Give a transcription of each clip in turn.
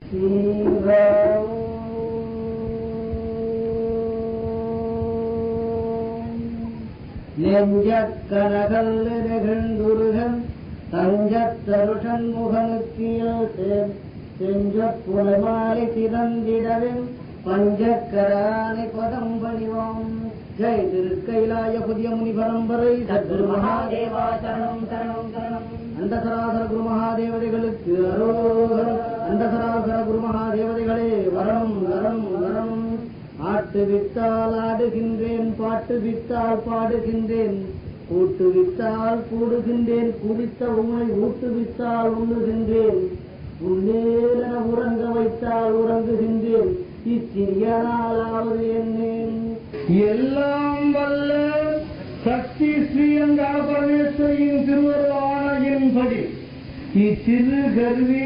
நெஞ்சக்கரகல்லுருகன் தஞ்சத்தருஷன் முகனுக்கியல் செஞ்ச புலமாலை சிறந்திடவின் பஞ்சக்கரானை பதம் பணிவோம். ஜெய் திருக்கைலாய புதிய முனி பரம்பரை சத்குரு மகாதேவா சரணம் சரணம் சரணம். அந்த சராசர குரு மகாதேவதைகளுக்கு அரோகரம். அந்த சராசர குரு மகாதேவதைகளே வரணம் வரணம் வரணம். ஆட்டு வித்தால் ஆடுகின்றேன், பாட்டு வித்தால் பாடுகின்றேன், கூட்டு வித்தால் கூடுகின்றேன், குடித்த உண்மை ஊட்டு வித்தால் உண்ணுகின்றேன், உள்ளேரென உறங்க வைத்தால் உறங்குகின்றேன், இச்சிறிய நாளாவது என்னேன். எல்லாம் வல்ல சக்தி ஸ்ரீரங்கா பரமேஸ்வரியின் திருவருளானையின்படி இச்சிறு கருவி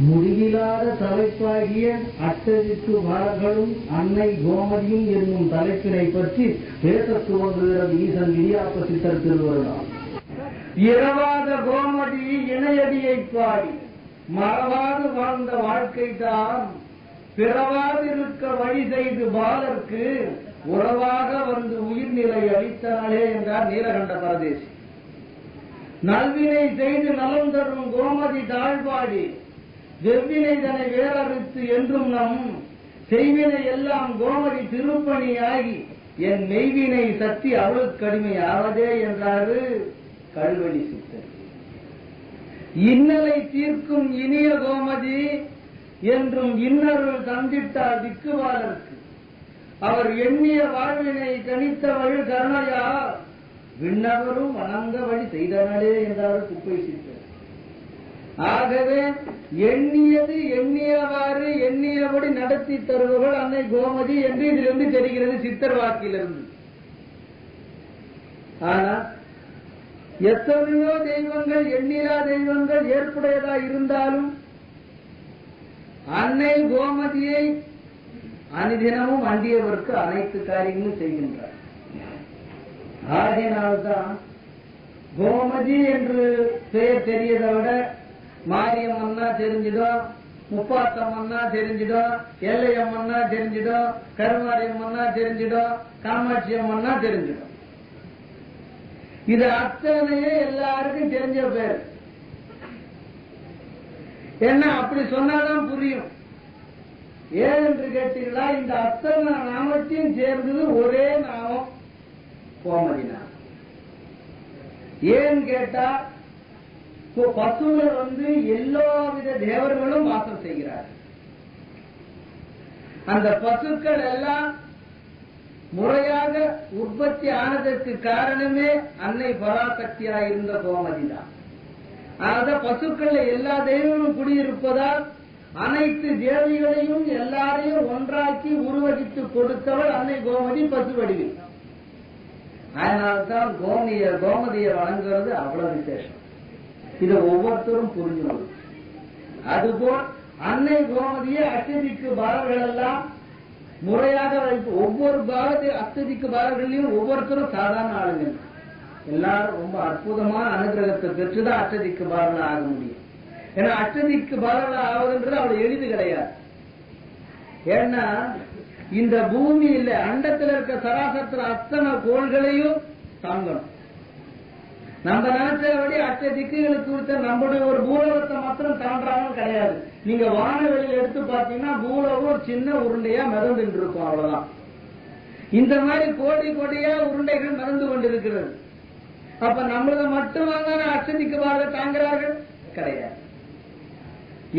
முடிவில்லாத தலைப்பாகிய அட்டதிக்கு மலர்களும் அன்னை கோமதியும் என்னும் தலைப்பினை பற்றி பேசத் துவங்குகிறது ஈசன் இடியாப்ப சித்தர் திருவருளால். இரவாத கோமதி இணையடியை பாடி மறவாது வாழ்ந்த வாழ்க்கை தான் பிறவாதிருக்க வழி செய்து பாலர்க்கு உறவாக வந்து உயிர்நிலை அளித்தாளே என்றார் நீலகண்ட பரதேசி. நல்வினை செய்து நலம் தரும் கோமதி தாழ்பாடி வெவ்வினை தனை வேறறுத்து என்றும் நம் செய்வினை எல்லாம் கோமதி திருப்பணியாகி என் மெய்வினை சக்தி அவளுக்கு கடுமையாவதே என்றாரு கல்வெளி சித்தர். இன்னலை தீர்க்கும் இனிய கோமதி என்றும் இன்னருள் தந்திட்டார் திக்குவாளருக்கு அவர் எண்ணிய வாழ்வினை கணித்தவள் கருணையா விண்ணவரும் வணங்க வழி செய்தனரே என்றார் குப்பை சித்தர். ஆகவே எண்ணியது எண்ணியவாறு எண்ணியபடி நடத்தி தருபவள் அன்னை கோமதி என்று இதிலிருந்து தெரிகிறது சித்தர் வாக்கிலிருந்து. ஆனால் எத்தனையோ தெய்வங்கள் எண்ணிலா தெய்வங்கள் ஏற்புடையதா இருந்தாலும் அன்னை கோமதியை அனுதினமும் அண்டியவருக்கு அனைத்து காரியங்களும் செய்கின்றார். ஆகையினால்தான் கோமதி என்று பெயர் தெரியதை விட மாரியம்மன்னா தெரிஞ்சிடும், முப்பாத்தம்மன்னா தெரிஞ்சிடும், எல்லையம்மன்னா தெரிஞ்சிடும், கருமாரியம்மன்னா தெரிஞ்சிடும், காமாட்சி அம்மன்னா தெரிஞ்சிடும். இது அத்தனையே எல்லாருக்கும் தெரிஞ்ச பேர். என்ன அப்படி சொன்னாதான் புரியும். ஏன் என்று கேட்டீங்களா, இந்த அத்தனை நாமத்தையும் சேர்ந்தது ஒரே நாமம் கோமதி நாமம். ஏன் கேட்டா பசுல எல்லாவித தேவர்களும் வாசம் செய்கிறார். அந்த பசுக்கள் எல்லாம் முறையாக உற்பத்தி ஆனதற்கு காரணமே அன்னை பராசக்தியா இருந்த கோமதி தான். அத பசுக்கள் எல்லா தெய்வங்களும் குடியிருப்பதால் அனைத்து தேவிகளையும் எல்லாரையும் ஒன்றாக்கி உருவகித்து கொடுத்தவள் அன்னை கோமதி பசு வடிவில். அதனால்தான் கோமதியை வணங்குறது அவ்வளவு விசேஷம். இதை ஒவ்வொருத்தரும் புரிஞ்சுக்கணும். அதுபோல் அன்னை கோமதியை அஷ்டதிக்கு பாரர்கள் எல்லாம் முறையாக வைப்பு. ஒவ்வொரு பாரதி அஷ்டதிக்கு பாரர்களையும் ஒவ்வொருத்தரும் சாதாரண ஆளுங்க. எல்லாரும் ரொம்ப அற்புதமான அனுகிரகத்தை பெற்றுதான் அஷ்டதிக்கு பாரர்கள் ஆக முடியும். ஏன்னா அஷ்டதிக்கு பாரர்கள் ஆவதுன்றது அவ்வளவு எளிது கிடையாது. ஏன்னா இந்த பூமியில அண்டத்தில் இருக்க சராசரத்துல அத்தனை கோள்களையும் தாங்கணும். நம்ம நினைச்சபடி அட்ட திக்குகளுக்கு கொடுத்த நம்முடைய ஒரு பூலோகத்தை மாத்திரம் தாண்டாமல் கிடையாது. நீங்க வானவெளியில் எடுத்து பாத்தீங்கன்னா பூலோகம் ஒரு சின்ன உருண்டையா மிதந்துட்டு இருக்கும், அவ்வளவுதான். இந்த மாதிரி கோடி கோடியா உருண்டைகள் மிதந்து கொண்டிருக்கிறது. அப்ப நம்மளத மட்டும் வாங்க அஷ்டதிக்கு பாரத தாங்கிறார்கள் கிடையாது.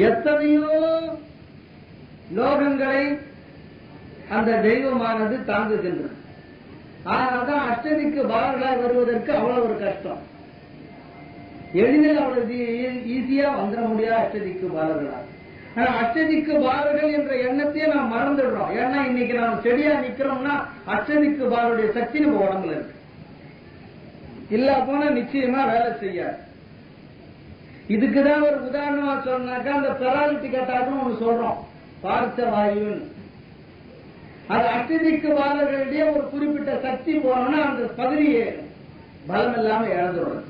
எத்தனையோ லோகங்களை அந்த தெய்வமானது தாங்குகின்றது. அதனால்தான் அஷ்டதிக்கு பாரர்களாக வருவதற்கு அவ்வளவு ஒரு கஷ்டம். எளிதில் அவ்வளவு ஈஸியா வந்துட முடியாது அஷ்டதிக்கு பாரர்களாக. ஆனா அஷ்டதிக்கு பாரர்கள் என்ற எண்ணத்தையே நாம் மறந்துடுறோம். ஏன்னா இன்னைக்கு நாம் செடியா நிக்கிறோம்னா அஷ்டதிக்கு பாரருடைய சக்தி நம்ம உடம்புல இருக்கு. இல்ல போனா நிச்சயமா வேலை செய்யாது. இதுக்குதான் ஒரு உதாரணமா சொன்னாக்கா அந்த பெராலிட்டி கட்டாக்குன்னு ஒண்ணு சொல்றோம், பார்த்த வாயுன்னு. அது அஷ்டதிக்கு பாரர்களிடையே ஒரு குறிப்பிட்ட சக்தி போனோம்னா அந்த பகுதியை பலம் இல்லாம இழந்துடும்.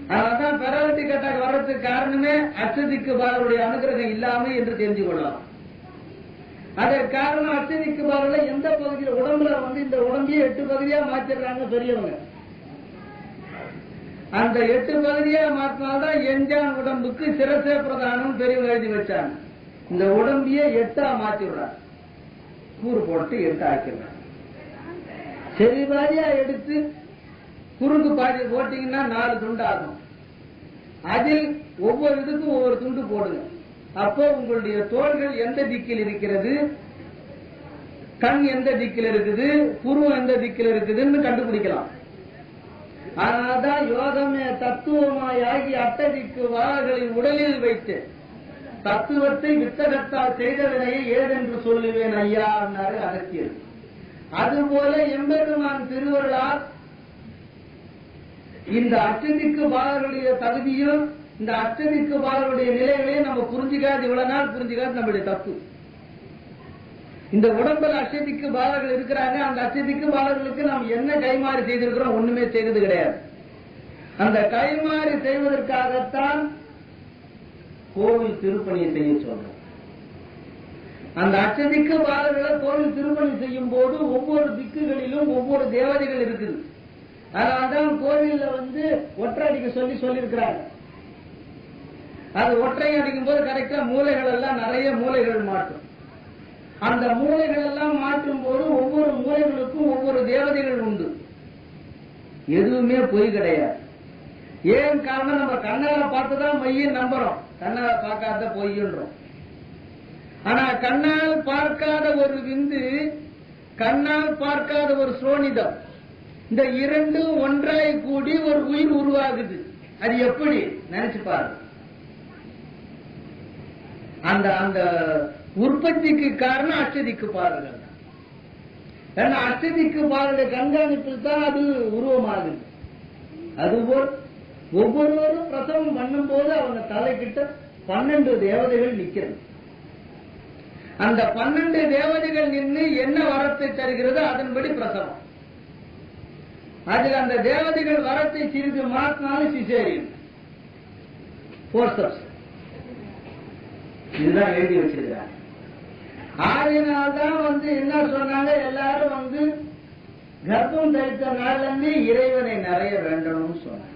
அதனால்தான் பெராலிட்டி கட்டாக்கு வர்றதுக்கு வர்றதுக்கு காரணமே அஷ்டதிக்கு பாலருடைய அனுகிரகம் இல்லாம என்று தெரிஞ்சு கொள்ளலாம். அதற்கு காரணம் அஷ்டதிக்கு பாலர்ல எந்த பகுதியில் உடம்புல இந்த உடம்பையே 8 பகுதியா மாத்திடுறாங்க பெரியவங்க. அந்த 8 பகுதியா மாத்தினால்தான் எஞ்சான் உடம்புக்கு சிரசே பிரதானம் பெரியவங்க எழுதி வச்சாங்க. இந்த உடம்பையே 8ஆ மாத்திடுறாங்க, கூறு போட்டு 8 ஆக்கிடுறாங்க. சரி பாதியா எடுத்து குறுங்கு பாதி போட்டீங்கன்னா 4 துண்டு ஆகும். அதில் ஒவ்வொரு இதுக்கும் ஒவ்வொரு துண்டு போடுங்க. அப்போ உங்களுடைய தோள்கள் எந்த திக்கில் இருக்கிறது, கண் எந்த திக்கில் இருக்குது, புருவம் எந்த திக்கில் இருக்குதுன்னு கண்டுபிடிக்கலாம். அதனால்தான் யோகமே தத்துவமாயாகி அட்டதிக்கு வாள்களை உடலில் வைத்து தத்துவத்தை வித்தகத்தால் செய்த வினையை ஏதென்று சொல்லுவேன் ஐயா என்னாரு அகத்தியர். அதுபோல எம்பெருமான் திருவருளால் இந்த அஷ்டதிக்கு பாலருடைய தகுதியும் இந்த அஷ்டதிக்கு பாலருடைய நிலைகளையும் நம்ம புரிஞ்சுக்காது, இவ்வளவு நாள் புரிஞ்சுக்காது நம்முடைய தப்பு. இந்த உடம்புல அஷ்டதிக்கு பாலர்கள் இருக்கிறாங்க. அந்த அஷ்டதிக்கு பாலர்களுக்கு நாம் என்ன கைமாறி செய்திருக்கிறோம்? ஒண்ணுமே செய்தது கிடையாது. அந்த கைமாறி செய்வதற்காகத்தான் கோவில் திருப்பணியை செய்ய சொல்றோம். அந்த அஷ்டதிக்கு பாலர்களை கோவில் திருப்பணி செய்யும் போது ஒவ்வொரு திக்குகளிலும் ஒவ்வொரு தேவதைகள் இருக்குது. அதனால்தான் கோவில்ல ஒற்றை அடிக்க சொல்லியிருக்கிறாங்க. அது ஒற்றை அடிக்கும் போது கரெக்டா மூலைகள் எல்லாம் நிறைய மூலைகள் மாற்றும். அந்த மூலைகள் எல்லாம் மாற்றும் போது ஒவ்வொரு மூலைகளுக்கும் ஒவ்வொரு தேவதைகள் உண்டு. எதுவுமே பொய் கிடையாது. ஏன் காரணம்? நம்ம கண்ணால பார்த்துதான் மைய நம்புறோம், கண்ணால பார்க்காத பொய்ன்றோம். ஆனா கண்ணால் பார்க்காத ஒரு விந்து, கண்ணால் பார்க்காத ஒரு சோனிதம், இந்த இரண்டும் ஒன்றாய் கூடி ஒரு உயிர் உருவாகுது. அது எப்படி நினைச்சு பாருங்க. அந்த அந்த உற்பத்திக்கு காரணம் அஷ்டதிக்கு பாலர்கள் தான். ஏன்னா அஷ்டதிக்கு பாலருடைய கண்காணிப்பில் தான் அது உருவமாகுது. அதுபோல் ஒவ்வொருவரும் பிரசவம் பண்ணும் போது அவங்க தலைக்கிட்ட 12 தேவதைகள் நிக்கிறது. அந்த 12 தேவதைகள் நின்று என்ன வரத்தை தருகிறதோ அதன்படி பிரசவம். அதில் அந்த தேவதைகள் வரத்தை சிறிது மாற்றினாலும் சிசேரியன், போர்சப்ஸ், இதுதான் எழுதி வச்சிருக்காங்க. ஆதினால்தான் என்ன சொன்னாங்க, எல்லாரும் கர்ப்பம் தரித்த நாளிலிருந்து இறைவனை நிறைய வேண்டணும்னு சொன்னாங்க.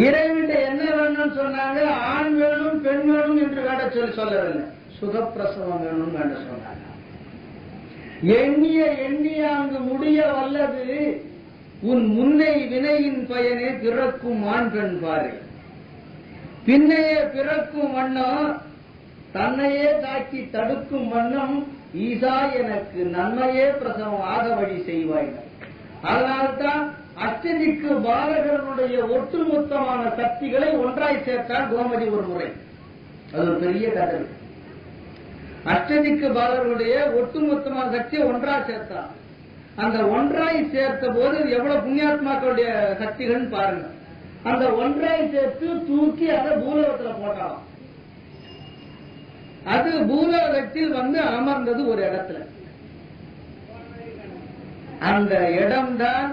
இறைவன் என்ன வேணும்னு சொன்னாங்க? ஆண் வேணும் பெண் வேணும் என்று வேண்ட சொல்லவில்லை, சுகப்பிரசவம் வேணும் வேண்ட சொன்னாங்க. எண்ணிய அங்கு முடிய வல்லது உன் முன்னை வினையின் பயனே பிறக்கும் ஆண் பெண் பாரு. பின்னையே பிறக்கும் வண்ணம் தன்னையே தாக்கி தடுக்கும் வண்ணம் ஈசா எனக்கு நன்மையே பிரசவம் ஆக வழி செய்வாய். அதனால்தான் அஷ்டதிக்கு பாலகர்களுடைய ஒட்டுமொத்தமான சக்திகளை ஒன்றாய் சேர்த்தால் கோமதி ஒரு முறை. அது ஒரு பெரிய கதை. அஷ்டதிக்கு பாலர்களுடைய ஒட்டுமொத்தமான சக்தியை ஒன்றாய் சேர்த்தான். அந்த ஒன்றாய் சேர்த்த போது எவ்வளவு புண்ணியாத்மாக்களுடைய சக்திகள் பாருங்க. அந்த ஒன்றாய் சேர்த்து தூக்கி அதை பூலோகத்தில் போட்டாலும் அது பூலோகத்தில் அமர்ந்தது ஒரு இடத்துல. அந்த இடம்தான்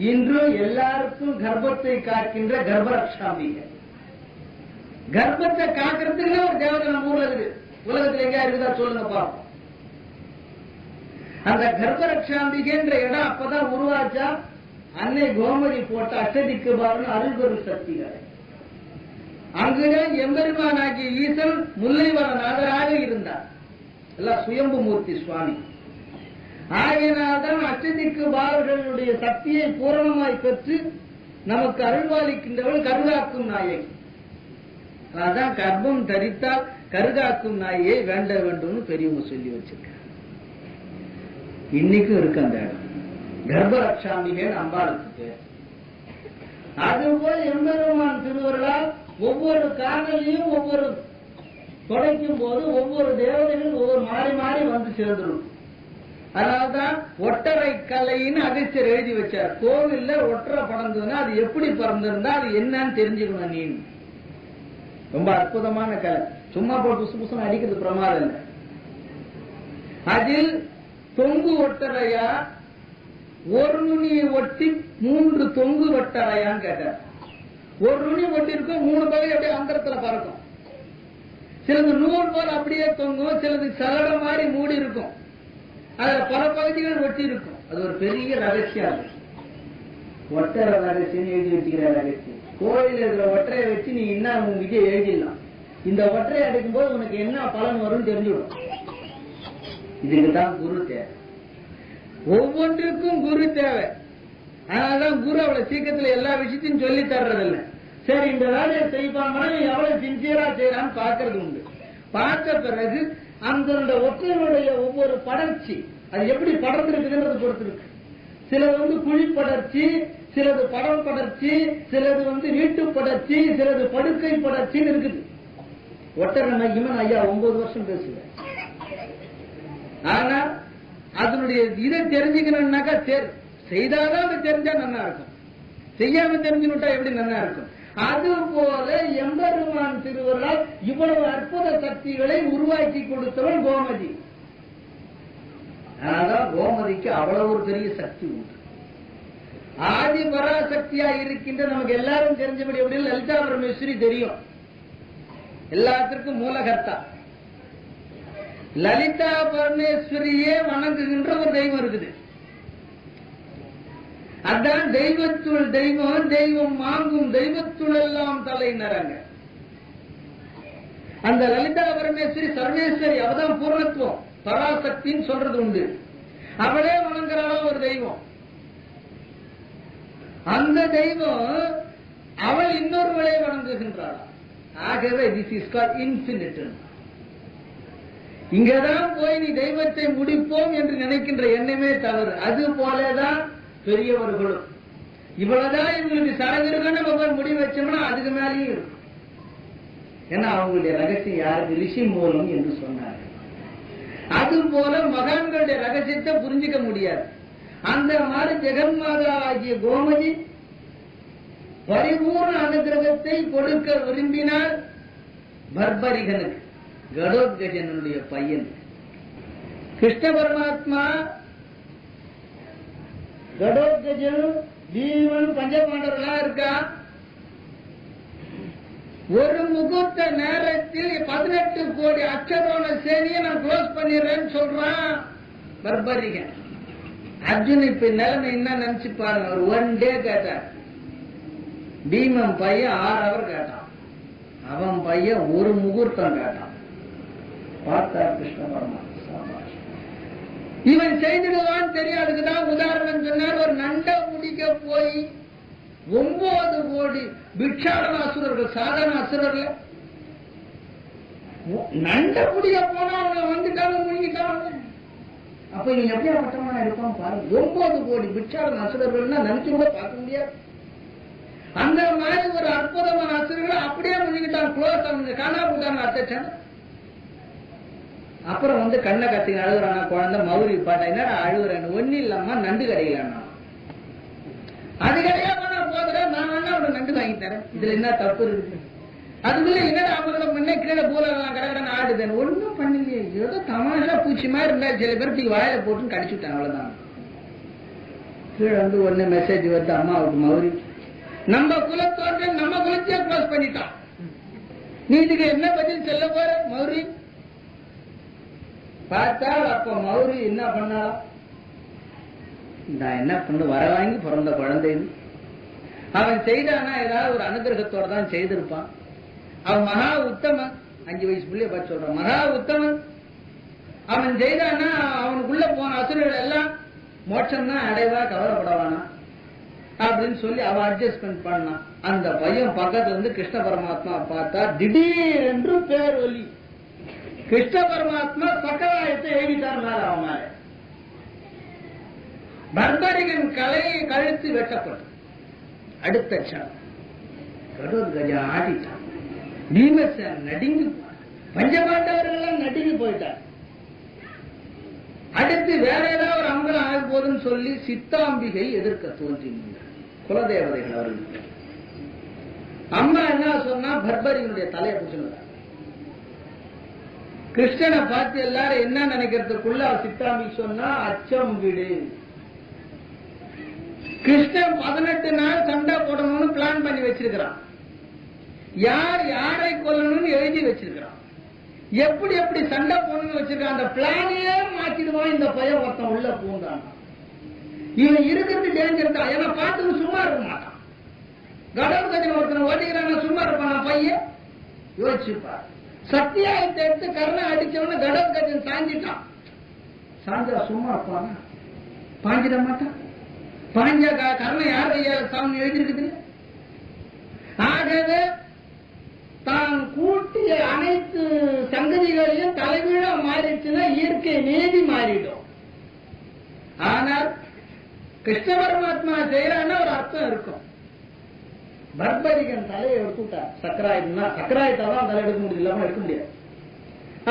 இன்று எல்லாருக்கும் கர்ப்பத்தை காக்கின்ற கர்ப்பரக்ஷாம்பிகை. கர்ப்பத்தை காக்கிறதுக்கு ஒரு தேவதை நம்ம ஊர்ல இருக்கு. உலகத்தில் எங்க இருக்குதா சொல்லுங்க பாப்போம். அந்த கர்ப்பரக்ஷாம்பிகைன்ற இடம் அப்பதான் உருவாச்சா. அன்னை கோமதி போட்ட அஷ்டதிக்கு பாலன் அருள்பெரும் சக்திகள். அங்குதான் எம்பெருமானாகிய ஈசன் முல்லைவரநாதராக இருந்தார். எல்லாம் சுயம்பு மூர்த்தி சுவாமி. ஆகையினால்தான் அஷ்டதிக்கு பாலர்களுடைய சக்தியை பூரணமாய் பெற்று நமக்கு அருள்வாளிக்கின்றவள் கருகாக்கும் நாயகி. அதான் கர்ப்பம் தரித்தால் கருகாக்கும் நாயை வேண்ட வேண்டும் பெரியவங்க சொல்லி வச்சிருக்க. இன்னைக்கும் இருக்கு அந்த இடம். கர்ப்பரக்ஷாம்பிகை அம்பாளுக்கு. அதுபோல் எம்பெருமான் திருவருளால் ஒவ்வொரு காணலையும் ஒவ்வொரு தொலைக்கும் போது ஒவ்வொரு தேவதைகள் ஒவ்வொரு மாறி மாறி சேர்ந்துடும். அதனால்தான் ஒட்டரை கலைன்னு அதிர்ச்சியர் எழுதி வச்சார். கோவில்ல ஒட்டரை பறந்ததுன்னா அது எப்படி பறந்திருந்தா அது என்னன்னு தெரிஞ்சுக்கணும். நீ ரொம்ப அற்புதமான கலை. சும்மா போட்டு புசு புசுன்னு அடிக்கிறது பிரமாதம் இல்லை. அதில் தொங்கு ஒட்டரையா ஒரு நுனியை ஒட்டி 3 தொங்கு ஒட்டரையான்னு கேட்டார். ஒரு நுனி ஒட்டி இருக்கும், 3 பகுதி அப்படியே அந்தரத்துல பறக்கும். சிலது நூல் போல அப்படியே தொங்கும், சிலது சலட மாதிரி மூடி இருக்கும், அதுல பல பகுதிகள் ஒட்டி இருக்கும். அது ஒரு பெரிய ரகசியம். ஒட்டரை ரகசியம் எழுதி வச்சுக்கிற ரகசியம். கோயில் இருக்கிற ஒற்றையை வச்சு நீ என்ன உங்ககிட்ட எழுதிடலாம். இந்த ஒற்றையை அடைக்கும் போது உனக்கு என்ன பலன் வரும் தெரிஞ்சுடும். இதுக்குதான் குரு தேவை. ஒவ்வொன்றுக்கும் குரு தேவை. அதனாலதான் குரு அவ்வளவு சீக்கிரத்துல எல்லா விஷயத்தையும் சொல்லி தர்றதில்ல. சரி, இந்த வேலையை செய்வாங்கன்னா எவ்வளவு சின்சியரா செய்யறான்னு பாக்குறது உண்டு. பார்த்த பிறகு அந்த ஒற்றையினுடைய ஒவ்வொரு படர்ச்சி அது எப்படி படர்ந்திருக்குதுன்றது பொறுத்து இருக்கு. சிலது குழி படர்ச்சி, சிலது படம் படர்ச்சி, சிலது வீட்டு படர்ச்சி, சிலது படுக்கை படர்ச்சின்னு இருக்குது. ஒட்டரை மையமன் ஐயா 9 வருஷம் பேசுவேன். ஆனா அதனுடைய இதை தெரிஞ்சுக்கணும்னாக்கா செய்தாதான் அது தெரிஞ்சா நல்லா இருக்கும், செய்யாம தெரிஞ்சுட்டா எப்படி நல்லா இருக்கும். அது போல எம்பெருமான் திருவருளால் இவ்வளவு அற்புத சக்திகளை உருவாக்கி கொடுத்தவன் கோமதி. அதனால கோமதிக்கு அவ்வளவு ஒரு பெரிய சக்தி உண்டு. ஆதி பராசக்தியா இருக்கின்ற நமக்கு எல்லாரும் தெரிஞ்சபடி எப்படி லலிதா பரமேஸ்வரி தெரியும், எல்லாத்திற்கும் மூலகர்த்தா. லலிதா பரமேஸ்வரியே வணங்குகின்ற ஒரு தெய்வம் இருக்குது. அதான் தெய்வத்துள் தெய்வம், தெய்வம் வாங்கும் தெய்வத்துள் எல்லாம் தலைநரங்க. அந்த லலிதா பரமேஸ்வரி சர்வேஸ்வரி, அவதான் பூர்ணத்துவம், பராசக்தின்னு சொல்றது உண்டு. அவளே வணங்குறாள் ஒரு தெய்வம். அந்த தெய்வம் அவள் இன்னொருவளை வணங்குகின்றாள். ஆகவே திஸ் இஸ் கால்ட் இன்ஃபினிட். இங்கதான் போய் நீ தெய்வத்தை முடிப்போம் என்று நினைக்கின்ற எண்ணமே தவறு. அது போலதான் பெரியவர்களும் இவ்வளவுதான் இவங்களுக்கு சடங்கு நம்ம போய் முடிவு வச்சோம்னா அதுக்கு மேலேயும் இருக்கும். ஏன்னா அவங்களுடைய ரகசியம் யாருக்கு ரிஷி மூலம் என்று சொன்னார்கள். அது போல மகான்களுடைய ரகசியத்தை புரிஞ்சுக்க முடியாது. அந்த மாதிரி ஜெகன்மாதா ஆகிய கோமதி பரிபூர்ண அனுகிரகத்தை கொடுக்க விரும்பினால் பர்பரிகனுக்கு, கடோத்கஜனுடைய பையன் கிருஷ்ண பரமாத்மா, கடோத்கஜன், பீமன், பஞ்சபாண்டவர்களா இருக்கா. ஒரு முகூர்த்த நேரத்தில் 18 கோடி அக்ஷரோண சேனையை நான் க்ளோஸ் பண்ணிடுறேன்னு சொல்றான் பர்பரிகன். அர்ஜுன் இப்ப நிலைமை என்ன நினைச்சு பாருங்க. ஒரு 1 டே கேட்டார். பீமன் பையன் 6 ஹவர் கேட்டான். அவன் பையன் ஒரு முகூர்த்தம் கேட்டான். பார்த்தார் கிருஷ்ண பரமாத்மா. இவன் செய்திடுவான்னு தெரியாதுக்குதான் உதாரணம் சொன்னார். ஒரு நண்டை முடிக்க போய் 9 கோடி பிக்ஷாடன அசுரர்கள், சாதாரண அசுரர்கள், நண்டை முடிக்க போனா அவனை வந்துட்டாங்க, முழுங்கிட்டாங்க. அப்ப இவன் எப்படியா பட்டமான இருப்பான் பாருங்க. 9 கோடி பிக்ஷாடன அசுரர்கள்னா நினைச்சு கூட பார்க்க முடியாது. அந்த மாதிரி ஒரு அற்புதமான அசுரர்களை அப்படியே முழுங்கிட்டான். க்ளோஸ் அவங்க காணா போட்டாங்க அத்தச்சன். அப்புறம் கண்ணை கத்திங்க அழுகுறானா குழந்தை. மவுரி பாட்டா என்ன அழுகுறேன், ஒண்ணு இல்லாம நண்டு கிடைக்கலன்னா அது கிடையாது போதுற, நான் வேணா ஒரு நண்டு வாங்கி தரேன், இதுல என்ன தப்பு இருக்கு. அதுக்குள்ள என்னடா அவங்கள முன்னே கீழே பூலாம் கடற்கடன் ஆடுதேன். ஒன்னும் பண்ணலையே, ஏதோ தமாஷா பூச்சி மாதிரி இருந்தா சில பேருக்கு வாயில போட்டுன்னு கடிச்சு விட்டேன், அவ்வளவுதான். கீழே ஒன்னு மெசேஜ் வருது அம்மாவுக்கு, மவுரி நம்ம குலத்தோட நம்ம குலத்தையே க்ளோஸ் பண்ணிட்டான், நீ இதுக்கு என்ன பதில் சொல்ல போற மௌரி. பார்த்தால் அப்ப மௌரி என்ன பண்ணாலும், நான் என்ன பண்ண வர வாங்கி பிறந்த குழந்தைன்னு அவன் செய்தானா ஏதாவது ஒரு அனுகிரகத்தோட தான் செய்திருப்பான். அவன் மகா உத்தமன், 5 வயசு பிள்ளைய பார்த்து சொல்றான், மகா உத்தமன். அவன் செய்தானா அவனுக்குள்ள போன அசுரர்கள் எல்லாம் மோட்சம் தான் அடைவா, கவலைப்படவானா அப்படின்னு சொல்லி அவன் அட்ஜஸ்ட்மெண்ட் பண்ணான். அந்த பையன் பக்கத்துல கிருஷ்ண பரமாத்மா பார்த்தா திடீர் என்று பேர் ஒலி. கிருஷ்ண பரமாத்மா பக்கவாயத்தை எழுதிட்டார் மேல அவன் மேல. பர்பரிகன் கலையை கழுத்து வெட்டப்பட்டு அடுத்த க்ஷணம் கடோத்கஜா ஆடிட்டான். பீமசேன் நடுங்கி, பஞ்சபாண்டவர்கள் நடுங்கி போயிட்டார். அடுத்து வேற ஏதாவது ஒரு அம்பலம் ஆக போதுன்னு சொல்லி சித்தாம்பிகை எதிர்க்க தோன்றினார். குலதேவதைகள் அவர்களுக்கு அம்மா என்ன சொன்னா, பர்பரிகனுடைய தலையை பிடிச்சுன்னு கிருஷ்ணனை பார்த்து எல்லாரும் என்ன நினைக்கிறதுக்குள்ள சித்தாம்பி சொன்னா, அச்சம் விடு. கிருஷ்ணன் 18 நாள் சண்டை போடணும்னு பிளான் பண்ணி வச்சிருக்கிறான். யார் யாரை கொல்லணும்னு எழுதி வச்சிருக்கிறான், எப்படி எப்படி சண்டை போடணும்னு வச்சிருக்கான். அந்த பிளானையே மாத்திடுவான் இந்த பையன் ஒருத்தன் உள்ள பூந்தான். இவன் இருக்கிறது டேஞ்சர் தான். ஏன்னா பார்த்து சும்மா இருக்க மாட்டான். கடவுள் கஜன் ஒருத்தனை ஓட்டிக்கிறான், சும்மா இருப்பான் பையன். யோசிச்சுப்பார். சத்தியாயத்தை எடுத்து கர்ணை அடிச்சவன கடவுள் கஜன் சாஞ்சிட்டான். சாஞ்சா சும்மா இருப்பான், பாஞ்சிட மாட்டான். பாஞ்ச கர்ணை யார் கையால சாமி எழுதிருக்குது. ஆகவே தான் கூட்டிய அனைத்து சங்கதிகளையும் தலைவீழா மாறிடுச்சுன்னா இயற்கை நீதி மாறிடும். ஆனால் கிருஷ்ண பரமாத்மா செய்யறான்னா ஒரு அர்த்தம் இருக்கும். பர்பரிகன் தலையை எடுத்துட்டார். சக்கராயத்தான் தலை எடுக்க முடியல, இல்லாம எடுக்க முடியாது.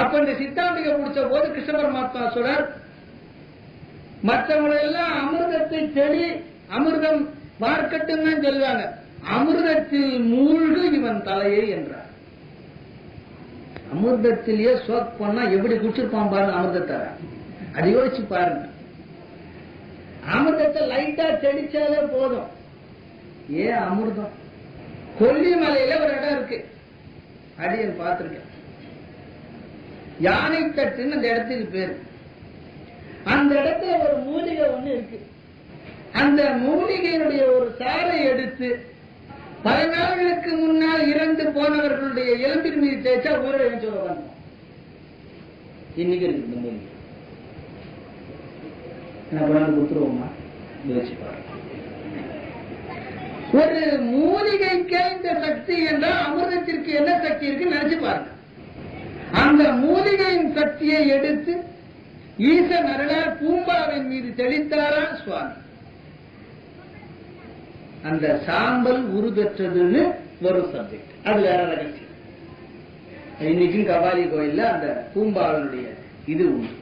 அப்ப இந்த சித்தாந்திக முடிச்ச போது கிருஷ்ண பரமாத்மா சொல்றார், மற்றவங்க எல்லாம் அமிர்தத்தை தெளி, அமிர்தம் பார்க்கட்டும் தான் சொல்லுவாங்க, அமிர்தத்தில் மூழ்கு இவன் தலையை என்றார். அமிர்தத்திலேயே சோக் பண்ணா எப்படி குடிச்சிருப்பான் பாருங்க அமிர்தத்தை. அதை யோசிச்சு பாருங்க. அமிர்தத்தை லைட்டா தெளிச்சாலே போதும். ஏன் அமிர்தம்? கொல்லிமலையில ஒரு இடம் இருக்கு, அடியன் பார்த்திருக்கேன். யானை தட்டுன்னு அந்த இடத்துக்கு பேரு. அந்த இடத்துல ஒரு மூலிகை ஒண்ணு இருக்கு. அந்த மூலிகையினுடைய ஒரு சாரை எடுத்து 10 நாட்களுக்கு முன்னால் இறந்து போனவர்களுடைய எலும்பின் மீது தேய்ச்சா ஊரை எழுந்து வந்தோம். இன்னைக்கு இருக்கு இந்த மூலிகை. என்ன கொண்டாந்து கொடுத்துருவோமா? யோசிச்சு பாருங்க. ஒரு மூலிகைக்கு இந்த சக்தி என்றால் அமிர்தத்திற்கு என்ன சக்தி இருக்கு நினைச்சு பாருங்க. அந்த மூலிகையின் சக்தியை எடுத்து ஈசன் அருளார் பூம்பாவின் மீது தெளித்தாரா சுவாமி. அந்த சாம்பல் உருதற்றதுன்னு ஒரு சப்ஜெக்ட், அது வேற ரகசியம். இன்னைக்கும் கபாலி கோயில்ல அந்த பூம்பாவனுடைய இது உண்டு.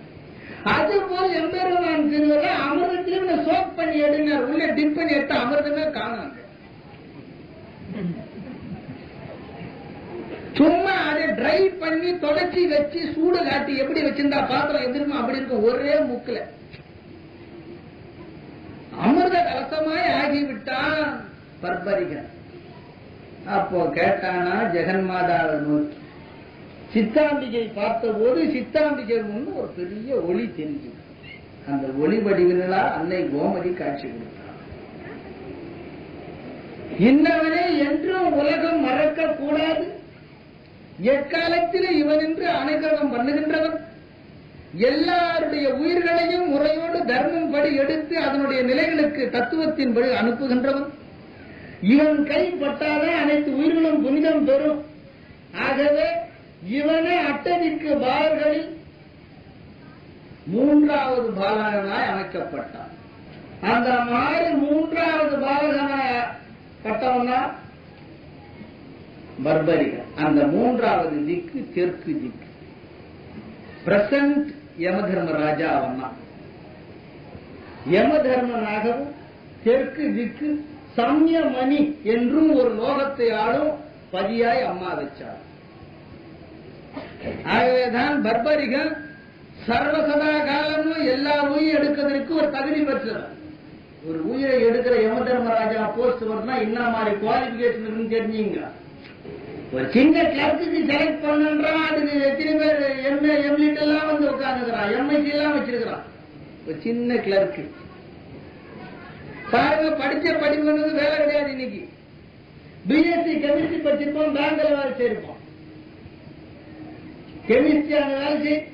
அதுபோல் எம்பெருமான் திருவிழா அமிர்தத்திலும் சோப் பண்ணி எடுங்க, உள்ள டிப் பண்ணி எடுத்த அமிர்தமே காணாங்க. சும்மா அதை டிரை பண்ணி தொடச்சி வச்சு சூடு காட்டி எப்படி வச்சிருந்தா பாத்திரம் எதிர்மா அப்படி இருக்கும் ஒரே மூக்குல. அமிர்த கலசமாய் ஆகிவிட்டான் பர்பரிகன். அப்போ கேட்டானா ஜெகன்மாதாவை நோக்கி. சித்தாம்பிகை பார்த்த போது சித்தாம்பிகை முன்னு ஒரு பெரிய ஒளி தெரிஞ்சு, அந்த ஒளி வடிவினா அன்னை கோமதி காட்சி கொடுத்தார். இன்னவனே என்றும் உலகம் மறக்க கூடாது, எக்காலத்தில் இவன் என்று அனுகிரகம் பண்ணுகின்றவன், எல்லாருடைய உயிர்களையும் முறையோடு தர்மம் படி எடுத்து அதனுடைய நிலைகளுக்கு தத்துவத்தின் படி அனுப்புகின்றவன், இவன் கைப்பட்டாதான் அனைத்து உயிர்களும் புனிதம் பெறும். ஆகவே இவனே அட்டதிக்கு பாலர்களில் 3வது பாலகனாய் அமைக்கப்பட்டான். அந்த மாதிரி 3வது பாலகனாய் பட்டவனா பர்பரிகன். அந்த 3வது திக்கு தெற்கு திக்கு. பிரசன்ட் யமதர்மராஜா அவன் தான். யமதர்மனாகவும் தெற்கு திக்கு சம்யமணி என்றும் ஒரு லோகத்தை ஆளும் பதியாய் அம்மா வச்சார். ஆகவேதான் பர்பரிகன் சர்வசதா காலமும் எல்லா உயிர் எடுக்கிறதுக்கு ஒரு தகுதி பெற்றவர். ஒரு உயிரை எடுக்கிற யமதர்மராஜா போஸ்ட் வரனா என்ன மாதிரி குவாலிபிகேஷன் தெரிஞ்சுங்க. ஒரு சின்ன கிளர்க்குக்கு செலக்ட் பண்ணன்றான், அதுக்கு எத்தனை பேர் எம்ஏ எம்லிட் எல்லாம் வந்து உட்காந்துக்கிறான், எம்ஐசி எல்லாம் வச்சிருக்கிறான். ஒரு சின்ன கிளர்க்கு பாருங்க, படிச்ச படிப்பு வேலை கிடையாது. இன்னைக்கு பிஎஸ்சி கெமிஸ்ட்ரி படிச்சிருப்போம், பேங்க்ல வேலை செய்யிருப்போம். கெமிஸ்ட்ரி அங்க வேலை செய்,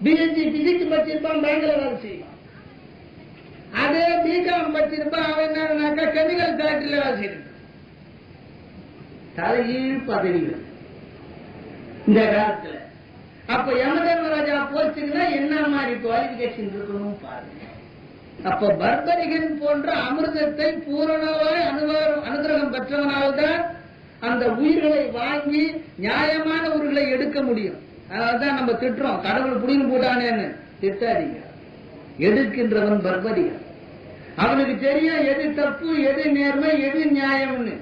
பிஎஸ்சி பிசிக்ஸ் படிச்சிருப்பான், பேங்க்ல வேலை செய்வான். அதே பிகாம் படிச்சிருப்பான், அவன் என்னன்னாக்கா கெமிக்கல் ஃபேக்டரியில வேலை செய்யிருப்பான். தலையீழ் பதவிகள் இந்த காலத்துல. அப்ப யமதர்மராஜா போச்சுன்னா என்ன மாதிரி குவாலிபிகேஷன் இருக்கணும் பாருங்க. அப்ப பர்பரிகன் போன்ற அமிர்தத்தை பூரணமாய் அனுகிரகம் பெற்றவனால்தான் அந்த உயிர்களை வாங்கி நியாயமான உயிர்களை எடுக்க முடியும். அதனால்தான் நம்ம திட்டுறோம், கடவுள் புடின்னு போட்டானேன்னு. திட்டாதீங்க, எடுக்கின்றவன் பர்பரிகன். அவனுக்கு தெரியும் எது தப்பு, எது நேர்மை, எது நியாயம்னு.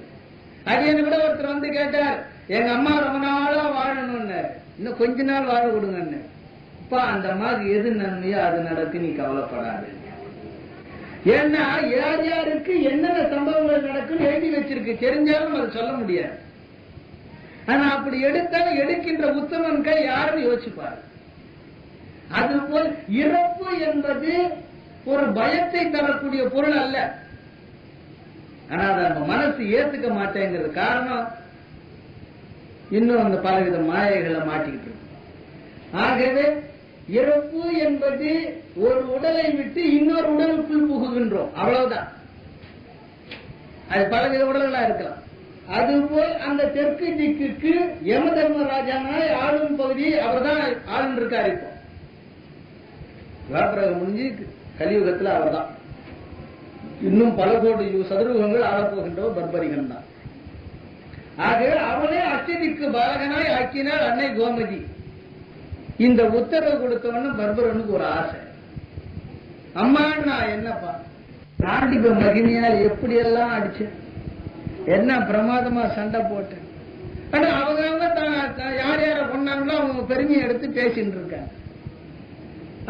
அது என்ன விட ஒருத்தர் வந்து கேட்டார், எங்க அம்மா ரொம்ப நாளா வாழணும்னு, இன்னும் கொஞ்ச நாள் வாழ கொடுங்கன்னு. அப்பா அந்த அம்மாவுக்கு எது நன்மையோ அது நடக்கு, நீ கவலைப்படாது. ஏன்னா யார் யாருக்கு என்னென்ன சம்பவங்கள் நடக்கும் எழுதி வச்சிருக்கு, தெரிஞ்சாலும் அதை சொல்ல முடியாது. ஆனா அப்படி எடுத்தாலும் எடுக்கின்ற உத்தமன் கை யாருன்னு யோசிப்பாரு. அதுபோல் இறப்பு என்பது ஒரு பயத்தை தரக்கூடிய பொருள் அல்ல. ஆனா அதை நம்ம மனசு ஏத்துக்க மாட்டேங்கிறது காரணம் இன்னும் அந்த பலவித மாயைகளை மாட்டிக்கிட்டு இருக்கு. ஆகவே இறப்பு என்பது ஒரு உடலை விட்டு இன்னொரு உடலுக்குள் புகுகின்றோம், அவ்வளவுதான். அது பலவித உடல்களா இருக்கலாம். அதுபோல் அந்த தெற்கு திக்குக்கு யம தர்மராஜானாய் ஆளும் பகுதி அவர் தான் ஆளுன்னு இருக்காரு. இப்போ துவாபரம் முடிஞ்சு கலியுகத்தில் அவர் தான். இன்னும் பல கோடி சதுரயுகங்கள் ஆளப்போகின்றவர் பர்பரிகன் தான். ஆகவே அவனே அச்சதிக்கு பாலகனாய் ஆக்கினார் அன்னை கோமதி. இந்த உத்தரவு கொடுத்தவனும் பர்பரனுக்கு ஒரு ஆசை, அம்மா நான் என்னப்பா நாட்டிக மகிமையால் எப்படி எல்லாம் அடிச்சேன், என்ன பிரமாதமா சண்டை போட்டேன். ஆனா அவங்க யார் யார கொண்டாங்களோ அவங்க பெருமையை எடுத்து பேசிட்டு இருக்காங்க.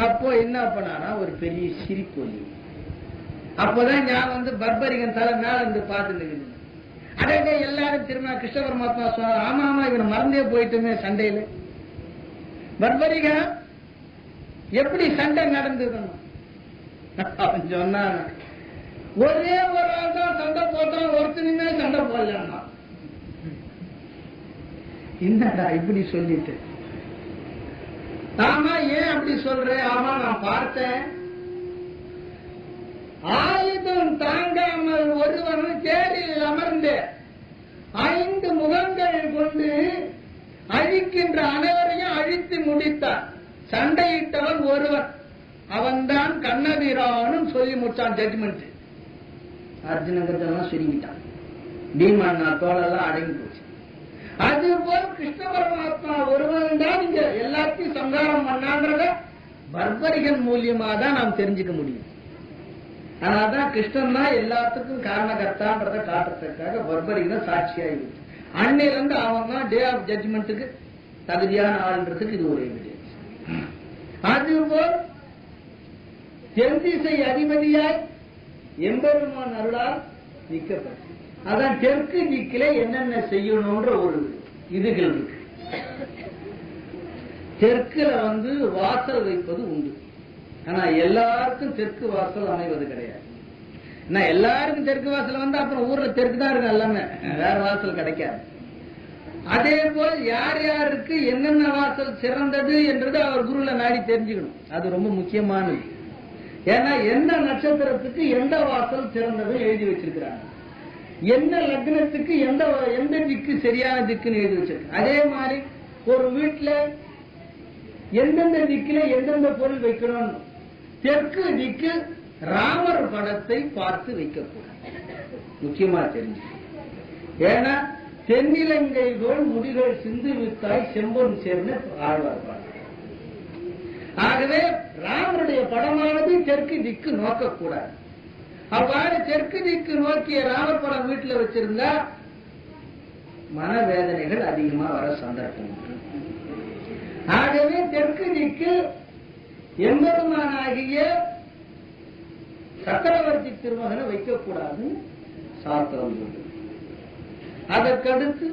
அப்போ என்ன பண்ணாரா ஒரு பெரிய சிரிப்பொலி. அப்பதான் நான் பர்பரிகன் தலை மேல இருந்து பார்த்து அடே எல்லாரும் திரும்ப கிருஷ்ண பரமாத்மா சொன்னார், ஆமா ஆமா இவனை மறந்தே போயிட்டுமே சண்டையில. பர்பரிகா எப்படி சண்டை நடந்ததுன்னு அவன் சொன்னான், ஒரே ஒரு ஆள் தான் சண்டை போட்டான், ஒருத்தனுமே சண்டை போடலன்னா. என்னடா இப்படி சொல்லிட்டு, ஆமா ஏன் அப்படி சொல்றேன், ஆமா நான் பார்த்தேன், ஆயுதம் தாங்காமல் ஒருவன் தேரில் அமர்ந்து 5 முகங்கள் கொண்டு அழிக்கின்ற அனைவரையும் அழித்து முடித்தான். சண்டையிட்டவன் ஒருவன், அவன்தான் கண்ணவீரானும் சொல்லி முடிச்சான் ஜட்ஜ்மெண்ட். அர்ஜுனங்கத்தெல்லாம் சுருங்கிட்டான், பீமண்ணா தோளெல்லாம் அடங்கி போச்சு. அதுபோல் கிருஷ்ண பரமாத்மா ஒருவன் தான் இங்க எல்லாத்தையும் சங்காரம் பண்ணான்றத பர்பரிகன் மூலியமா தான் நாம் தெரிஞ்சுக்க முடியும். அதனால்தான் கிருஷ்ணன் தான் எல்லாத்துக்கும் காரணகர்த்தான்றதை காட்டுறதுக்காக பர்பரிகன் சாட்சியாயிருக்கு. அன்னையிலிருந்து அவன் தான் டே ஆஃப் ஜட்ஜ்மெண்ட்டுக்கு தகுதியான ஆளுன்றதுக்கு இது ஒரு எவிடன்ஸ். அதுபோல் தென்திசை அதிபதியாய் எம்பெருமான் அருளால் நிற்கப்பட்டு, அதான் தெற்கு திக்கிலே என்னென்ன செய்யணும்ன்ற ஒரு இதுகள் இருக்கு. தெற்குல வாசல் வைப்பது உண்டு, ஆனா எல்லாருக்கும் தெற்கு வாசல் அமைவது கிடையாது. எல்லாருக்கும் தெற்கு வாசல் அப்புறம் ஊர்ல தெற்கு தான் இருக்கு, எல்லாமே வேற வாசல் கிடைக்காது. அதே போல் யார் யாருக்கு என்னென்ன வாசல் சிறந்தது என்றது அவர் குருல நாடி தெரிஞ்சுக்கணும், அது ரொம்ப முக்கியமானது. ஏன்னா எந்த நட்சத்திரத்துக்கு எந்த வாசல் சிறந்தது எழுதி வச்சிருக்கிறாங்க, என்ன லக்னத்துக்கு எந்த திக்கு சரியான திக்குன்னு எழுதி வச்சிருக்காங்க. அதே மாதிரி ஒரு வீட்டுல எந்தெந்த திக்குல எந்தெந்த பொருள் வைக்கணும், தெற்கு திக்கு ராமர் படத்தை பார்த்து வைக்கக்கூடாது, முக்கியமா தெரிஞ்சு. ஏன்னா தென்னிலங்கைகள் முடிகள் சிந்து வித்தாய் செம்பொன் சேர்ந்து ஆழ்வார். ஆகவே ராமருடைய படமானது தெற்கு திக்கு நோக்கக்கூடாது. அவ்வாறு தெற்கு திக்கு நோக்கிய ராமர் படம் வீட்டில் வச்சிருந்தா மனவேதனைகள் அதிகமா வர சந்தர்ப்பம். ஆகவே தெற்கு திக்கு எம்பெருமானாகிய சக்கரவர்த்தி திருமகனை வைக்கக்கூடாது சாஸ்திரம் சொல்லுது. அதற்கடுத்து